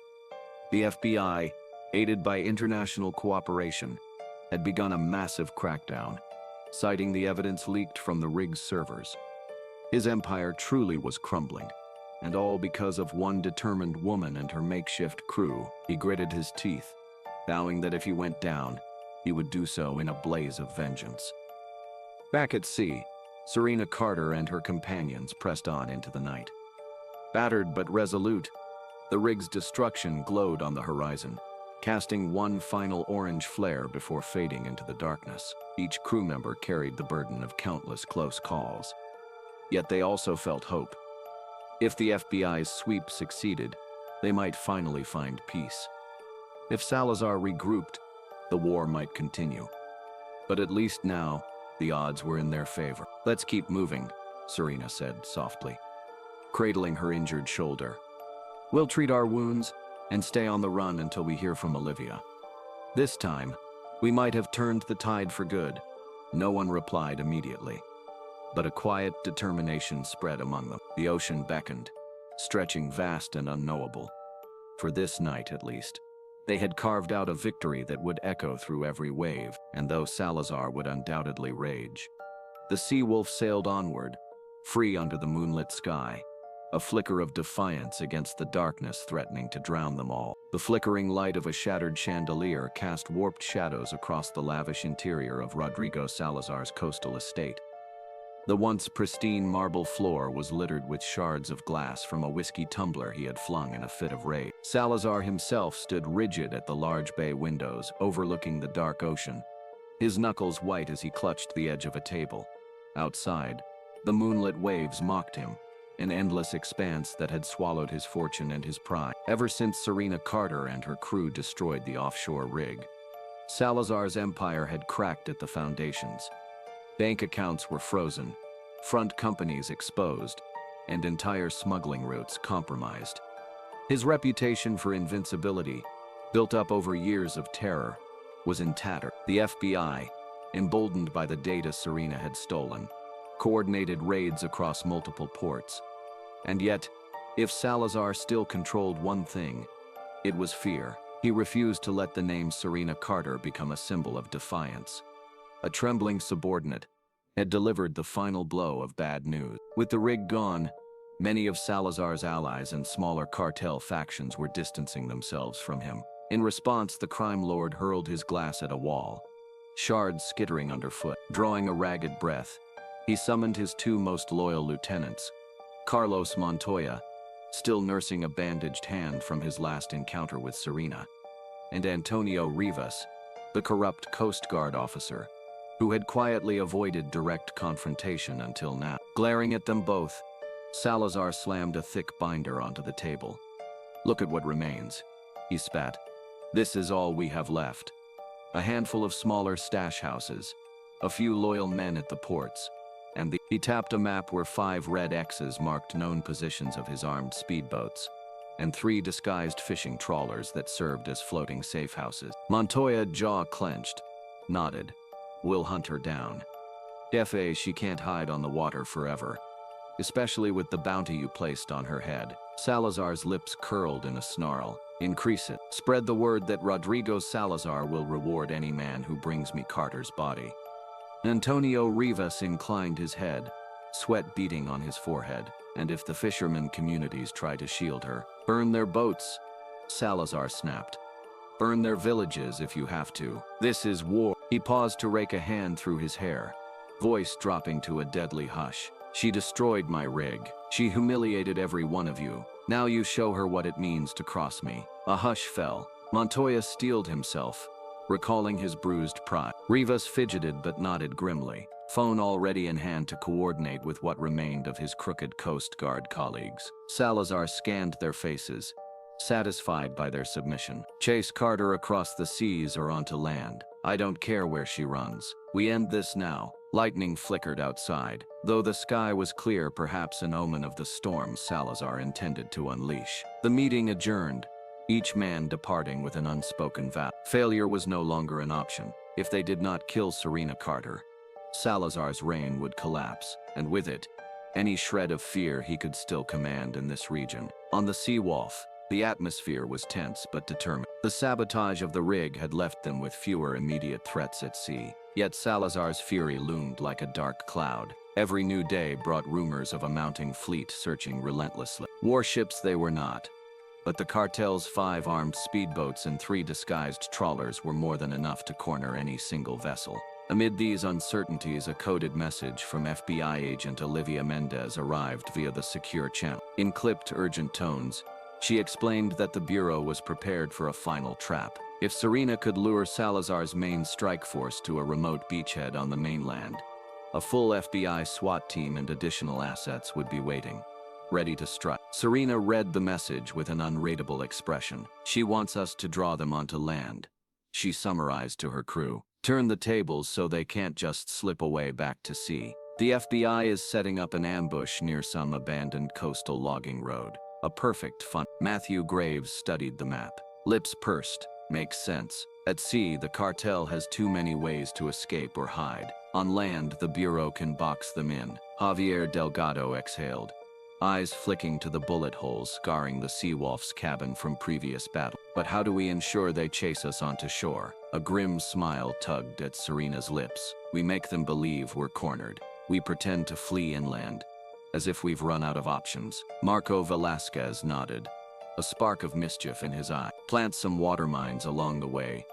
The FBI, aided by international cooperation, had begun a massive crackdown, citing the evidence leaked from the rig's servers. His empire truly was crumbling, and all because of one determined woman and her makeshift crew. He gritted his teeth, vowing that if he went down, he would do so in a blaze of vengeance. Back at sea, Serena Carter and her companions pressed on into the night. Battered but resolute, the rig's destruction glowed on the horizon, casting one final orange flare before fading into the darkness. Each crew member carried the burden of countless close calls. Yet they also felt hope. If the FBI's sweep succeeded, they might finally find peace. If Salazar regrouped, the war might continue. But at least now, the odds were in their favor. Let's keep moving, Serena said softly, cradling her injured shoulder. We'll treat our wounds and stay on the run until we hear from Olivia. This time, we might have turned the tide for good. No one replied immediately, but a quiet determination spread among them. The ocean beckoned, stretching vast and unknowable. For this night, at least, they had carved out a victory that would echo through every wave, and though Salazar would undoubtedly rage, the Seawolf sailed onward, free under the moonlit sky, a flicker of defiance against the darkness threatening to drown them all. The flickering light of a shattered chandelier cast warped shadows across the lavish interior of Rodrigo Salazar's coastal estate. The once pristine marble floor was littered with shards of glass from a whiskey tumbler he had flung in a fit of rage. Salazar himself stood rigid at the large bay windows overlooking the dark ocean, his knuckles white as he clutched the edge of a table. Outside, the moonlit waves mocked him, an endless expanse that had swallowed his fortune and his pride. Ever since Serena Carter and her crew destroyed the offshore rig, Salazar's empire had cracked at the foundations. Bank accounts were frozen, front companies exposed, and entire smuggling routes compromised. His reputation for invincibility, built up over years of terror, was in tatter. The FBI, emboldened by the data Serena had stolen, coordinated raids across multiple ports. And yet, if Salazar still controlled one thing, it was fear. He refused to let the name Serena Carter become a symbol of defiance. A trembling subordinate had delivered the final blow of bad news. With the rig gone, many of Salazar's allies and smaller cartel factions were distancing themselves from him. In response, the crime lord hurled his glass at a wall, shards skittering underfoot. Drawing a ragged breath, he summoned his two most loyal lieutenants, Carlos Montoya, still nursing a bandaged hand from his last encounter with Serena, and Antonio Rivas, the corrupt Coast Guard officer, who had quietly avoided direct confrontation until now. Glaring at them both, Salazar slammed a thick binder onto the table. "Look at what remains," he spat. "This is all we have left. A handful of smaller stash houses, a few loyal men at the ports, and He tapped a map where 5 red X's marked known positions of his armed speedboats, and 3 disguised fishing trawlers that served as floating safe houses. Montoya, jaw clenched, nodded. "We'll hunt her down. F.A. she can't hide on the water forever, especially with the bounty you placed on her head." Salazar's lips curled in a snarl. "Increase it. Spread the word that Rodrigo Salazar will reward any man who brings me Carter's body." Antonio Rivas inclined his head, sweat beating on his forehead. And if the fishermen communities try to shield her, burn their boats, Salazar snapped. Burn their villages if you have to. This is war. He paused to rake a hand through his hair, voice dropping to a deadly hush. She destroyed my rig. She humiliated every one of you. Now you show her what it means to cross me. A hush fell. Montoya steeled himself, recalling his bruised pride. Rivas fidgeted but nodded grimly, phone already in hand to coordinate with what remained of his crooked Coast Guard colleagues. Salazar scanned their faces, satisfied by their submission. Chase Carter across the seas or onto land. I don't care where she runs. We end this now. Lightning flickered outside. Though the sky was clear, perhaps an omen of the storm Salazar intended to unleash. The meeting adjourned, each man departing with an unspoken vow. Failure was no longer an option. If they did not kill Serena Carter, Salazar's reign would collapse, and with it, any shred of fear he could still command in this region. On the Seawolf, the atmosphere was tense but determined. The sabotage of the rig had left them with fewer immediate threats at sea. Yet Salazar's fury loomed like a dark cloud. Every new day brought rumors of a mounting fleet searching relentlessly. Warships they were not, but the cartel's 5 armed speedboats and 3 disguised trawlers were more than enough to corner any single vessel. Amid these uncertainties, a coded message from FBI agent Olivia Mendez arrived via the secure channel. In clipped, urgent tones, she explained that the Bureau was prepared for a final trap. If Serena could lure Salazar's main strike force to a remote beachhead on the mainland, a full FBI SWAT team and additional assets would be waiting, ready to strike. Serena read the message with an unreadable expression. She wants us to draw them onto land, she summarized to her crew. Turn the tables so they can't just slip away back to sea. The FBI is setting up an ambush near some abandoned coastal logging road. A perfect fun. Matthew Graves studied the map. Lips pursed. Makes sense. At sea, the cartel has too many ways to escape or hide. On land, the Bureau can box them in. Javier Delgado exhaled, eyes flicking to the bullet holes scarring the Seawolf's cabin from previous battle. But how do we ensure they chase us onto shore? A grim smile tugged at Serena's lips. We make them believe we're cornered. We pretend to flee inland, as if we've run out of options. Marco Velasquez nodded, a spark of mischief in his eye. Plant some water mines along the way,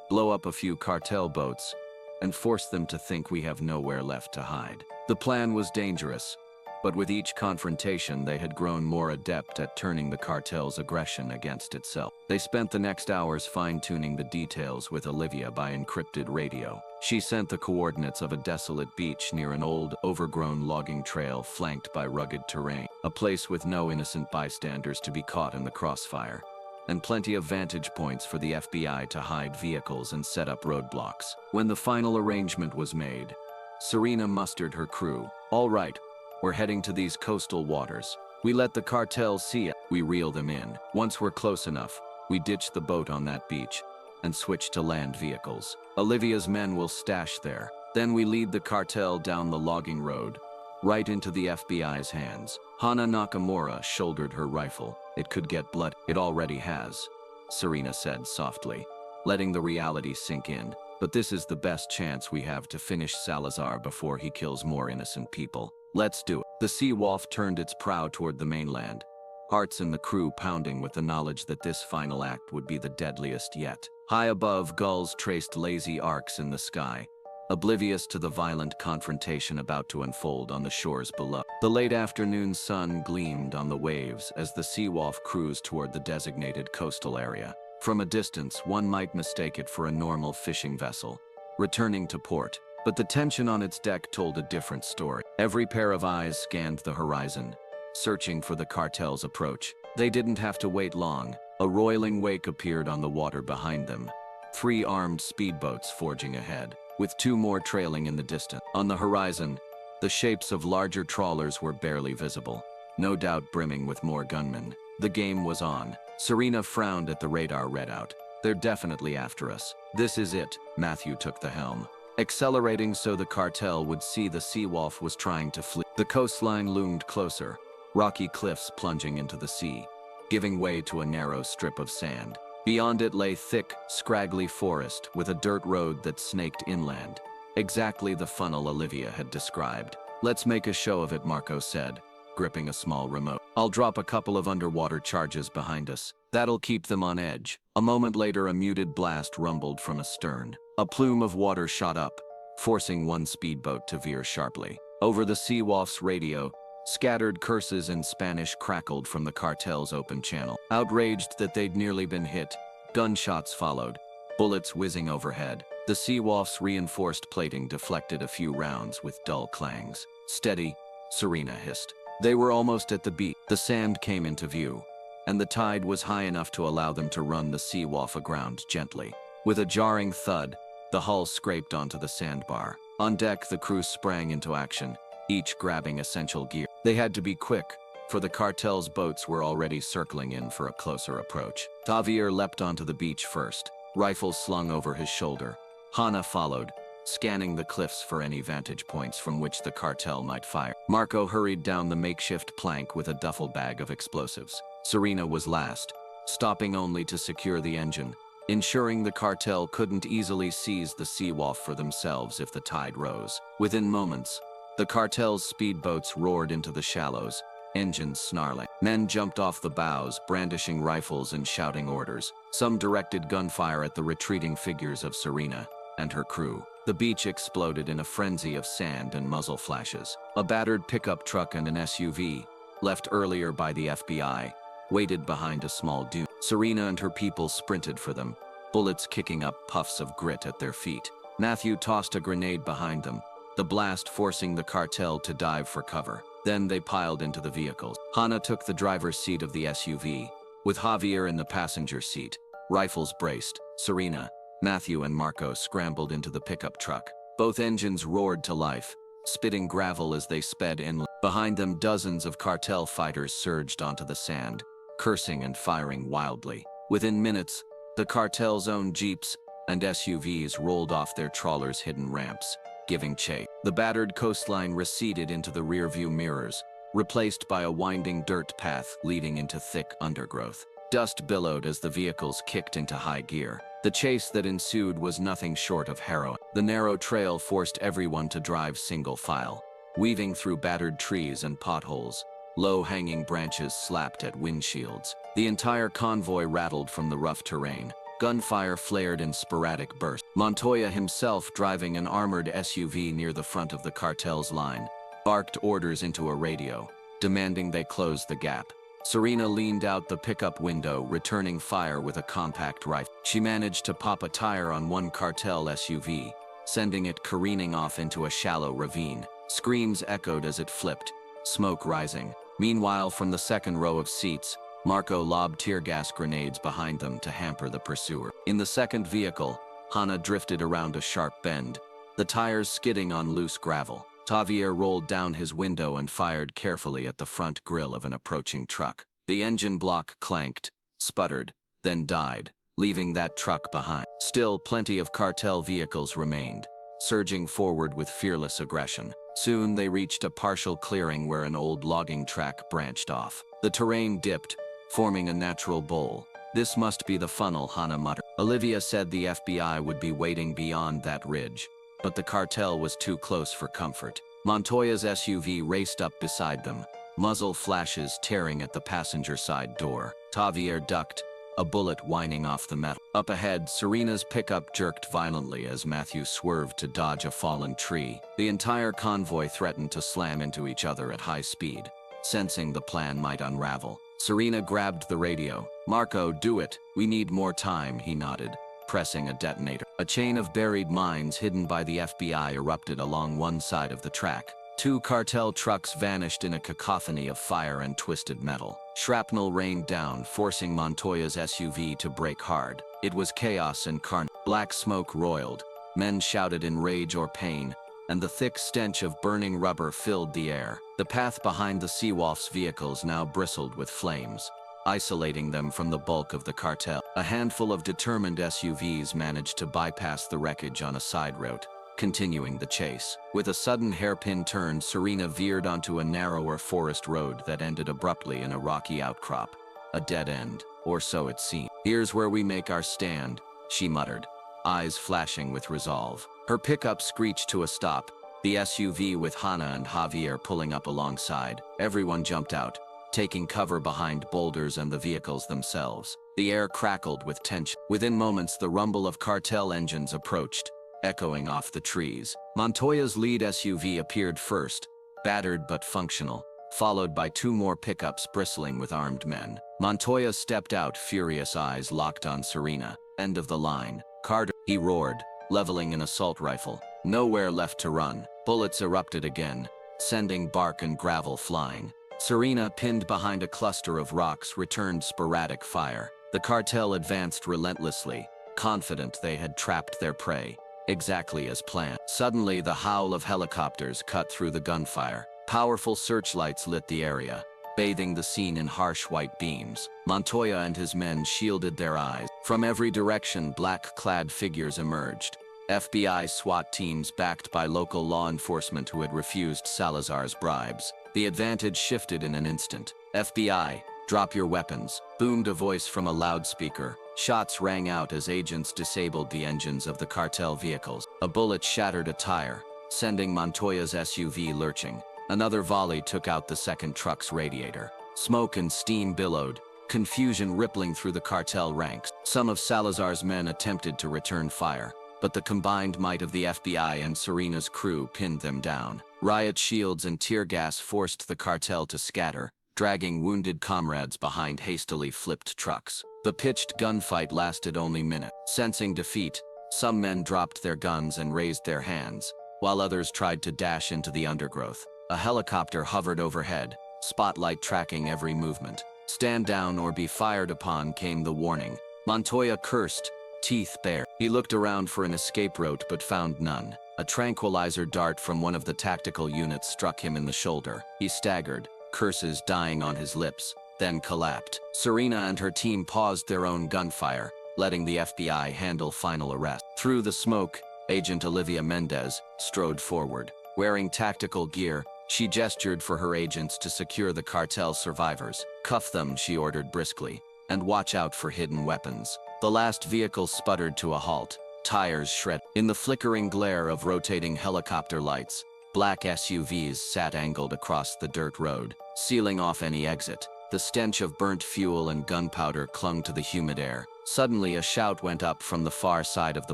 blow up a few cartel boats, and force them to think we have nowhere left to hide. The plan was dangerous, but with each confrontation they had grown more adept at turning the cartel's aggression against itself. They spent the next hours fine-tuning the details with Olivia by encrypted radio. She sent the coordinates of a desolate beach near an old, overgrown logging trail flanked by rugged terrain, a place with no innocent bystanders to be caught in the crossfire, and plenty of vantage points for the FBI to hide vehicles and set up roadblocks. When the final arrangement was made, Serena mustered her crew. All right, we're heading to these coastal waters. We let the cartel see it. We reel them in. Once we're close enough, we ditch the boat on that beach and switch to land vehicles. Olivia's men will stash there. Then we lead the cartel down the logging road, right into the FBI's hands. Hana Nakamura shouldered her rifle. It could get blood. It already has, Serena said softly, letting the reality sink in. But this is the best chance we have to finish Salazar before he kills more innocent people. Let's do it. The Seawolf turned its prow toward the mainland, hearts in the crew pounding with the knowledge that this final act would be the deadliest yet. High above, gulls traced lazy arcs in the sky, oblivious to the violent confrontation about to unfold on the shores below. The late afternoon sun gleamed on the waves as the Seawolf cruised toward the designated coastal area. From a distance, one might mistake it for a normal fishing vessel, returning to port. But the tension on its deck told a different story. Every pair of eyes scanned the horizon, searching for the cartel's approach. They didn't have to wait long. A roiling wake appeared on the water behind them, 3 armed speedboats forging ahead, with 2 more trailing in the distance. On the horizon, the shapes of larger trawlers were barely visible, no doubt brimming with more gunmen. The game was on. Serena frowned at the radar readout. They're definitely after us. This is it. Matthew took the helm, accelerating so the cartel would see the Seawolf was trying to flee. The coastline loomed closer, rocky cliffs plunging into the sea, giving way to a narrow strip of sand. Beyond it lay thick, scraggly forest with a dirt road that snaked inland, exactly the funnel Olivia had described. Let's make a show of it, Marco said, gripping a small remote. I'll drop a couple of underwater charges behind us. That'll keep them on edge. A moment later, a muted blast rumbled from astern. A plume of water shot up, forcing one speedboat to veer sharply. Over the Seawolf's radio, scattered curses in Spanish crackled from the cartel's open channel. Outraged that they'd nearly been hit, gunshots followed, bullets whizzing overhead. The Seawolf's reinforced plating deflected a few rounds with dull clangs. Steady, Serena hissed. They were almost at the beach. The sand came into view, and the tide was high enough to allow them to run the Seawolf aground gently. With a jarring thud, the hull scraped onto the sandbar. On deck, the crew sprang into action, each grabbing essential gear. They had to be quick, for the cartel's boats were already circling in for a closer approach. Javier leapt onto the beach first, rifle slung over his shoulder. Hana followed, scanning the cliffs for any vantage points from which the cartel might fire. Marco hurried down the makeshift plank with a duffel bag of explosives. Serena was last, stopping only to secure the engine, ensuring the cartel couldn't easily seize the Seawolf for themselves if the tide rose. Within moments, the cartel's speedboats roared into the shallows, engines snarling. Men jumped off the bows, brandishing rifles and shouting orders. Some directed gunfire at the retreating figures of Serena and her crew. The beach exploded in a frenzy of sand and muzzle flashes. A battered pickup truck and an SUV, left earlier by the FBI, waited behind a small dune. Serena and her people sprinted for them, bullets kicking up puffs of grit at their feet. Matthew tossed a grenade behind them, the blast forcing the cartel to dive for cover. Then they piled into the vehicles. Hana took the driver's seat of the SUV, with Javier in the passenger seat, rifles braced. Serena, Matthew and Marco scrambled into the pickup truck. Both engines roared to life, spitting gravel as they sped inland. Behind them, dozens of cartel fighters surged onto the sand, cursing and firing wildly. Within minutes, the cartel's own jeeps and SUVs rolled off their trawlers' hidden ramps, giving chase. The battered coastline receded into the rearview mirrors, replaced by a winding dirt path leading into thick undergrowth. Dust billowed as the vehicles kicked into high gear. The chase that ensued was nothing short of harrowing. The narrow trail forced everyone to drive single file, weaving through battered trees and potholes. Low-hanging branches slapped at windshields. The entire convoy rattled from the rough terrain. Gunfire flared in sporadic bursts. Montoya himself, driving an armored SUV near the front of the cartel's line, barked orders into a radio, demanding they close the gap. Serena leaned out the pickup window, returning fire with a compact rifle. She managed to pop a tire on one cartel SUV, sending it careening off into a shallow ravine. Screams echoed as it flipped, smoke rising. Meanwhile, from the second row of seats, Marco lobbed tear gas grenades behind them to hamper the pursuer. In the second vehicle, Hana drifted around a sharp bend, the tires skidding on loose gravel. Javier rolled down his window and fired carefully at the front grille of an approaching truck. The engine block clanked, sputtered, then died, leaving that truck behind. Still, plenty of cartel vehicles remained, surging forward with fearless aggression. Soon they reached a partial clearing where an old logging track branched off. The terrain dipped, forming a natural bowl. "This must be the funnel," Hana muttered. Olivia said the FBI would be waiting beyond that ridge, but the cartel was too close for comfort. Montoya's SUV raced up beside them, muzzle flashes tearing at the passenger side door. Javier ducked, a bullet whining off the metal. Up ahead, Serena's pickup jerked violently as Matthew swerved to dodge a fallen tree. The entire convoy threatened to slam into each other at high speed. Sensing the plan might unravel, Serena grabbed the radio. "Marco, do it. We need more time," he nodded, pressing a detonator. A chain of buried mines hidden by the FBI erupted along one side of the track. Two cartel trucks vanished in a cacophony of fire and twisted metal. Shrapnel rained down, forcing Montoya's SUV to brake hard. It was chaos and carnage. Black smoke roiled. Men shouted in rage or pain, and the thick stench of burning rubber filled the air. The path behind the Seawolf's vehicles now bristled with flames, isolating them from the bulk of the cartel. A handful of determined SUVs managed to bypass the wreckage on a side route, continuing the chase. With a sudden hairpin turn, Serena veered onto a narrower forest road that ended abruptly in a rocky outcrop. A dead end, or so it seemed. "Here's where we make our stand," she muttered, eyes flashing with resolve. Her pickup screeched to a stop, the SUV with Hana and Javier pulling up alongside. Everyone jumped out, taking cover behind boulders and the vehicles themselves. The air crackled with tension. Within moments, the rumble of Cartel engines approached, echoing off the trees. Montoya's lead SUV appeared first, battered but functional, followed by two more pickups bristling with armed men. Montoya stepped out, furious eyes locked on Serena. End of the line. Carter, he roared, leveling an assault rifle. Nowhere left to run. Bullets erupted again, sending bark and gravel flying. Serena, pinned behind a cluster of rocks, returned sporadic fire. The cartel advanced relentlessly, confident they had trapped their prey, exactly as planned. Suddenly, the howl of helicopters cut through the gunfire. Powerful searchlights lit the area, bathing the scene in harsh white beams. Montoya and his men shielded their eyes. From every direction, black-clad figures emerged. FBI SWAT teams backed by local law enforcement who had refused Salazar's bribes. The advantage shifted in an instant. FBI, drop your weapons, boomed a voice from a loudspeaker. Shots rang out as agents disabled the engines of the cartel vehicles. A bullet shattered a tire, sending Montoya's SUV lurching. Another volley took out the second truck's radiator. Smoke and steam billowed, confusion rippling through the cartel ranks. Some of Salazar's men attempted to return fire, but the combined might of the FBI and Serena's crew pinned them down. Riot shields and tear gas forced the cartel to scatter, dragging wounded comrades behind hastily flipped trucks. The pitched gunfight lasted only minutes. Sensing defeat, some men dropped their guns and raised their hands, while others tried to dash into the undergrowth. A helicopter hovered overhead, spotlight tracking every movement. Stand down or be fired upon, came the warning. Montoya cursed, teeth bared. He looked around for an escape route but found none. A tranquilizer dart from one of the tactical units struck him in the shoulder. He staggered, curses dying on his lips, then collapsed. Serena and her team paused their own gunfire, letting the FBI handle final arrest. Through the smoke, Agent Olivia Mendez strode forward. Wearing tactical gear, she gestured for her agents to secure the cartel survivors. Cuff them, she ordered briskly, and watch out for hidden weapons. The last vehicle sputtered to a halt, tires shred. In the flickering glare of rotating helicopter lights, black SUVs sat angled across the dirt road, sealing off any exit. The stench of burnt fuel and gunpowder clung to the humid air. Suddenly, a shout went up from the far side of the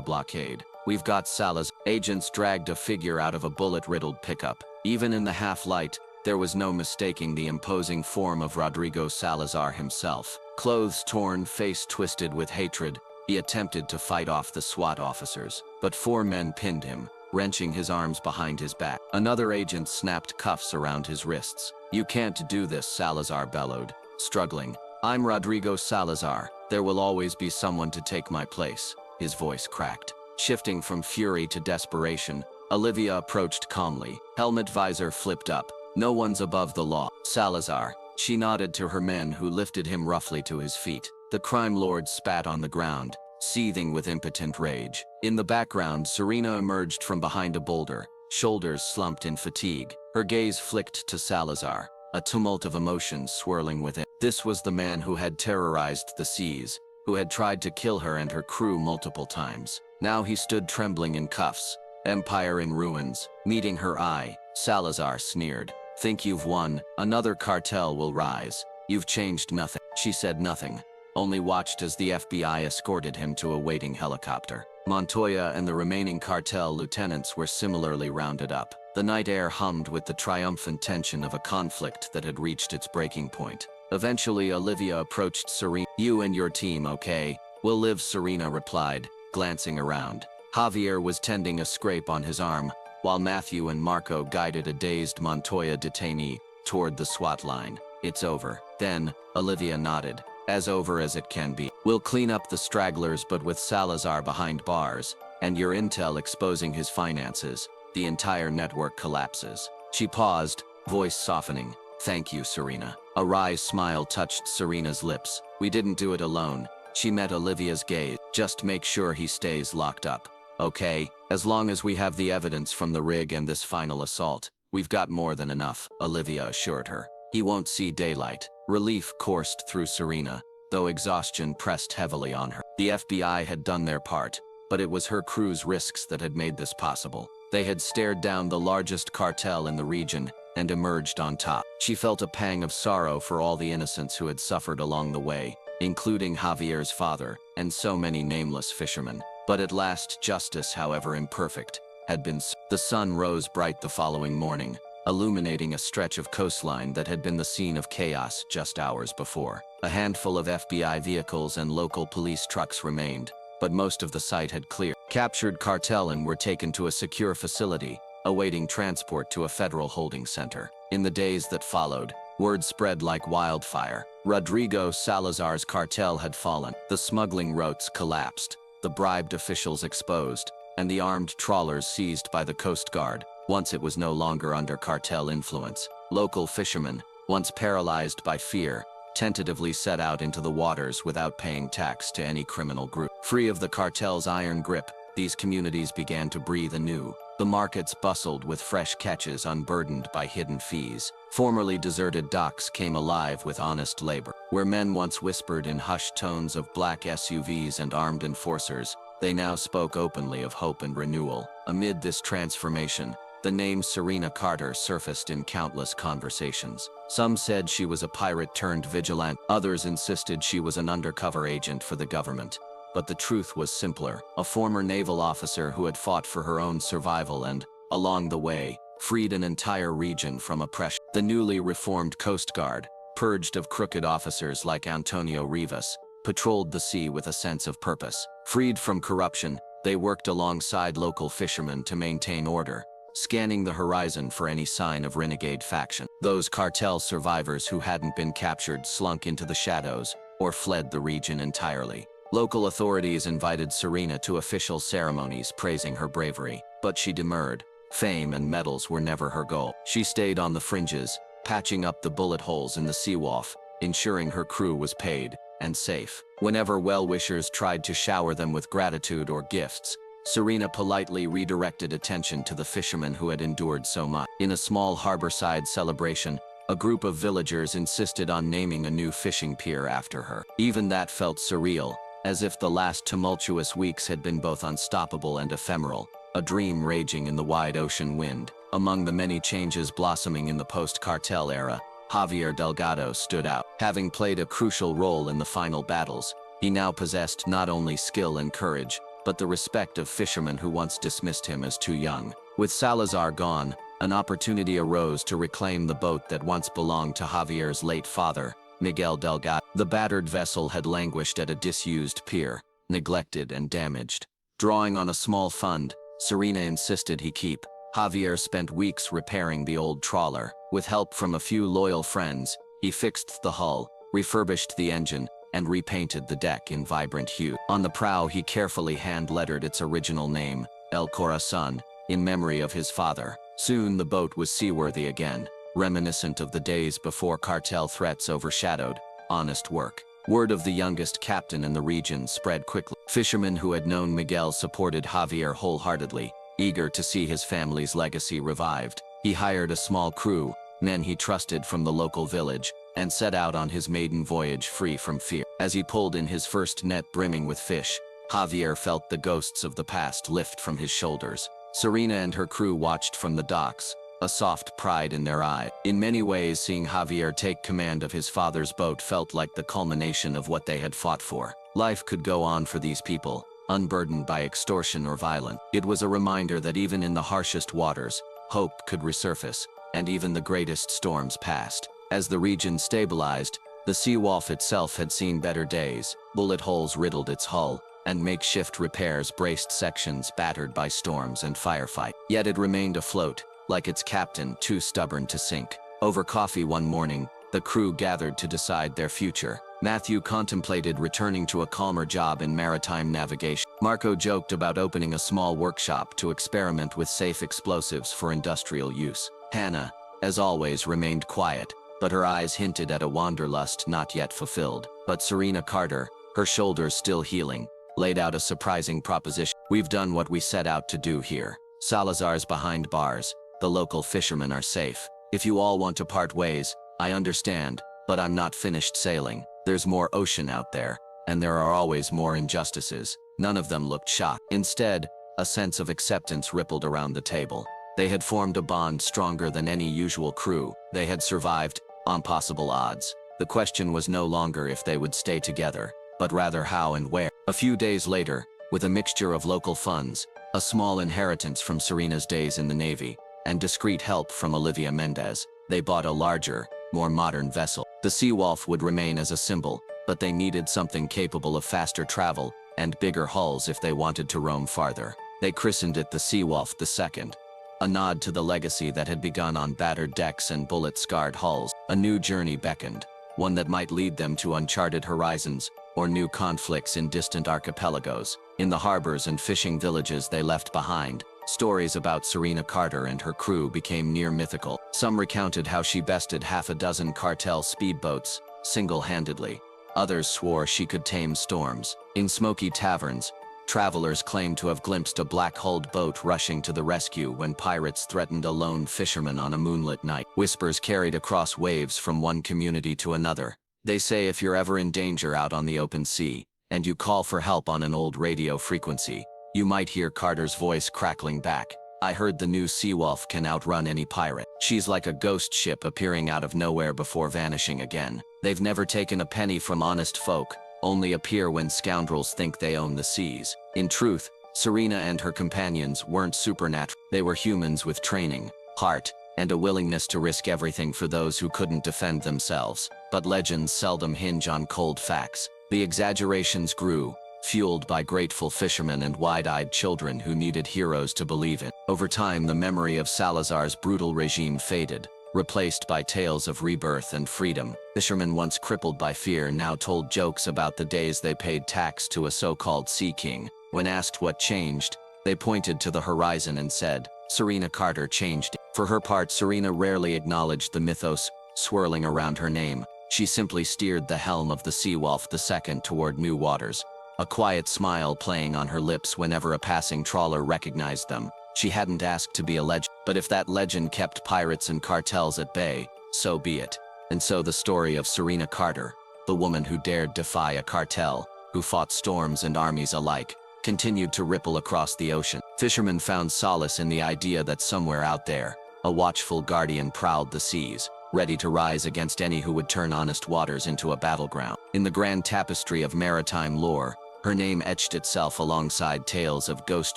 blockade. "We've got Salazar." Agents dragged a figure out of a bullet-riddled pickup. Even in the half-light, there was no mistaking the imposing form of Rodrigo Salazar himself. Clothes torn, face twisted with hatred, he attempted to fight off the SWAT officers, but four men pinned him, wrenching his arms behind his back. Another agent snapped cuffs around his wrists. "You can't do this," Salazar bellowed, struggling. "I'm Rodrigo Salazar. There will always be someone to take my place." His voice cracked. Shifting from fury to desperation, Olivia approached calmly. Helmet visor flipped up. "No one's above the law." "Salazar." She nodded to her men, who lifted him roughly to his feet. The crime lord spat on the ground, seething with impotent rage. In the background, Serena emerged from behind a boulder, shoulders slumped in fatigue. Her gaze flicked to Salazar, a tumult of emotions swirling within. This was the man who had terrorized the seas, who had tried to kill her and her crew multiple times. Now he stood trembling in cuffs, empire in ruins. Meeting her eye, Salazar sneered. "Think you've won? Another cartel will rise. You've changed nothing." She said nothing, only watched as the FBI escorted him to a waiting helicopter. Montoya and the remaining cartel lieutenants were similarly rounded up. The night air hummed with the triumphant tension of a conflict that had reached its breaking point. Eventually, Olivia approached Serena. "You and your team, okay? We'll live," Serena replied, glancing around. Javier was tending a scrape on his arm, while Matthew and Marco guided a dazed Montoya detainee toward the SWAT line. "It's over." Then, Olivia nodded. "As over as it can be. We'll clean up the stragglers, but with Salazar behind bars, and your intel exposing his finances, the entire network collapses." She paused, voice softening. "Thank you, Serena." A wry smile touched Serena's lips. "We didn't do it alone." She met Olivia's gaze. "Just make sure he stays locked up. Okay? As long as we have the evidence from the rig and this final assault, we've got more than enough," Olivia assured her. "He won't see daylight." Relief coursed through Serena, though exhaustion pressed heavily on her. The FBI had done their part, but it was her crew's risks that had made this possible. They had stared down the largest cartel in the region and emerged on top. She felt a pang of sorrow for all the innocents who had suffered along the way, including Javier's father and so many nameless fishermen. But at last justice, however imperfect, had been served. The sun rose bright the following morning, illuminating a stretch of coastline that had been the scene of chaos just hours before. A handful of FBI vehicles and local police trucks remained, but most of the site had cleared. Captured cartelmen were taken to a secure facility, awaiting transport to a federal holding center. In the days that followed, word spread like wildfire. Rodrigo Salazar's cartel had fallen. The smuggling routes collapsed, the bribed officials exposed, and the armed trawlers seized by the Coast Guard. Once it was no longer under cartel influence. Local fishermen, once paralyzed by fear, tentatively set out into the waters without paying tax to any criminal group. Free of the cartel's iron grip, these communities began to breathe anew. The markets bustled with fresh catches unburdened by hidden fees. Formerly deserted docks came alive with honest labor. Where men once whispered in hushed tones of black SUVs and armed enforcers, they now spoke openly of hope and renewal. Amid this transformation, the name Serena Carter surfaced in countless conversations. Some said she was a pirate turned vigilante. Others insisted she was an undercover agent for the government. But the truth was simpler. A former naval officer who had fought for her own survival and, along the way, freed an entire region from oppression. The newly reformed Coast Guard, purged of crooked officers like Antonio Rivas, patrolled the sea with a sense of purpose. Freed from corruption, they worked alongside local fishermen to maintain order, scanning the horizon for any sign of renegade faction. Those cartel survivors who hadn't been captured slunk into the shadows or fled the region entirely. Local authorities invited Serena to official ceremonies praising her bravery, but she demurred. Fame and medals were never her goal. She stayed on the fringes, patching up the bullet holes in the Seawolf, ensuring her crew was paid and safe. Whenever well-wishers tried to shower them with gratitude or gifts, Serena politely redirected attention to the fishermen who had endured so much. In a small harborside celebration, a group of villagers insisted on naming a new fishing pier after her. Even that felt surreal, as if the last tumultuous weeks had been both unstoppable and ephemeral, a dream raging in the wide ocean wind. Among the many changes blossoming in the post-cartel era, Javier Delgado stood out. Having played a crucial role in the final battles, he now possessed not only skill and courage, but the respect of fishermen who once dismissed him as too young. With Salazar gone, an opportunity arose to reclaim the boat that once belonged to Javier's late father, Miguel Delgado. The battered vessel had languished at a disused pier, neglected and damaged. Drawing on a small fund, Serena insisted he keep. Javier spent weeks repairing the old trawler. With help from a few loyal friends, he fixed the hull, refurbished the engine, and repainted the deck in vibrant hue. On the prow, he carefully hand-lettered its original name, El Corazon, in memory of his father. Soon the boat was seaworthy again, reminiscent of the days before cartel threats overshadowed honest work. Word of the youngest captain in the region spread quickly. Fishermen who had known Miguel supported Javier wholeheartedly, eager to see his family's legacy revived. He hired a small crew, men he trusted from the local village, and set out on his maiden voyage free from fear. As he pulled in his first net brimming with fish, Javier felt the ghosts of the past lift from his shoulders. Serena and her crew watched from the docks, a soft pride in their eye. In many ways, seeing Javier take command of his father's boat felt like the culmination of what they had fought for. Life could go on for these people, unburdened by extortion or violence. It was a reminder that even in the harshest waters, hope could resurface, and even the greatest storms passed. As the region stabilized, the Seawolf itself had seen better days. Bullet holes riddled its hull, and makeshift repairs braced sections battered by storms and firefight. Yet it remained afloat, like its captain too stubborn to sink. Over coffee one morning, the crew gathered to decide their future. Matthew contemplated returning to a calmer job in maritime navigation. Marco joked about opening a small workshop to experiment with safe explosives for industrial use. Hannah, as always, remained quiet, but her eyes hinted at a wanderlust not yet fulfilled. But Serena Carter, her shoulders still healing, laid out a surprising proposition. "We've done what we set out to do here. Salazar's behind bars. The local fishermen are safe. If you all want to part ways, I understand, but I'm not finished sailing. There's more ocean out there, and there are always more injustices." None of them looked shocked. Instead, A sense of acceptance rippled around the table. They had formed a bond stronger than any usual crew. They had survived, on possible odds. The question was no longer if they would stay together, but rather how and where. A few days later, with a mixture of local funds, a small inheritance from Serena's days in the Navy, and discreet help from Olivia Mendez, they bought a larger, more modern vessel. The Seawolf would remain as a symbol, but they needed something capable of faster travel and bigger hulls if they wanted to roam farther. They christened it the Seawolf II, a nod to the legacy that had begun on battered decks and bullet-scarred hulls. A new journey beckoned, one that might lead them to uncharted horizons or new conflicts in distant archipelagos. In the harbors and fishing villages they left behind, stories about Serena Carter and her crew became near mythical. Some recounted how she bested half a dozen cartel speedboats, single-handedly. Others swore she could tame storms. In smoky taverns, travelers claimed to have glimpsed a black-hulled boat rushing to the rescue when pirates threatened a lone fisherman on a moonlit night. Whispers carried across waves from one community to another. They say if you're ever in danger out on the open sea, and you call for help on an old radio frequency, you might hear Carter's voice crackling back. I heard the new Seawolf can outrun any pirate. She's like a ghost ship appearing out of nowhere before vanishing again. They've never taken a penny from honest folk, only appear when scoundrels think they own the seas. In truth, Serena and her companions weren't supernatural. They were humans with training, heart, and a willingness to risk everything for those who couldn't defend themselves. But legends seldom hinge on cold facts. The exaggerations grew, fueled by grateful fishermen and wide-eyed children who needed heroes to believe in. Over time, the memory of Salazar's brutal regime faded, replaced by tales of rebirth and freedom. Fishermen once crippled by fear now told jokes about the days they paid tax to a so-called sea king. When asked what changed, they pointed to the horizon and said, Serena Carter changed it. For her part, Serena rarely acknowledged the mythos swirling around her name. She simply steered the helm of the Seawolf II toward new waters, a quiet smile playing on her lips whenever a passing trawler recognized them. She hadn't asked to be a legend, but if that legend kept pirates and cartels at bay, so be it. And so the story of Serena Carter, the woman who dared defy a cartel, who fought storms and armies alike, continued to ripple across the ocean. Fishermen found solace in the idea that somewhere out there, a watchful guardian prowled the seas, ready to rise against any who would turn honest waters into a battleground. In the grand tapestry of maritime lore, her name etched itself alongside tales of ghost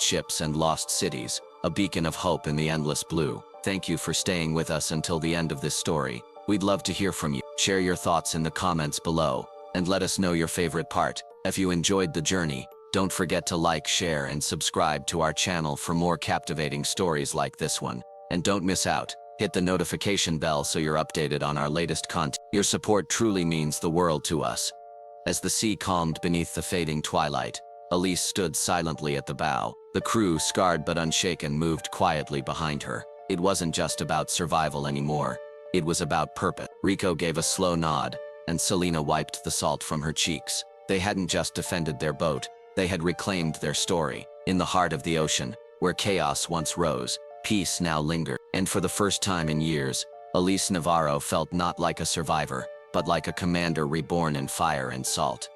ships and lost cities, a beacon of hope in the endless blue. Thank you for staying with us until the end of this story. We'd love to hear from you. Share your thoughts in the comments below, and let us know your favorite part. If you enjoyed the journey, don't forget to like, share, and subscribe to our channel for more captivating stories like this one. And don't miss out. Hit the notification bell so you're updated on our latest content. Your support truly means the world to us. As the sea calmed beneath the fading twilight, Elise stood silently at the bow. The crew, scarred but unshaken, moved quietly behind her. It wasn't just about survival anymore. It was about purpose. Rico gave a slow nod, and Selena wiped the salt from her cheeks. They hadn't just defended their boat, they had reclaimed their story. In the heart of the ocean, where chaos once rose, peace now lingered. And for the first time in years, Elise Navarro felt not like a survivor, but like a commander reborn in fire and salt.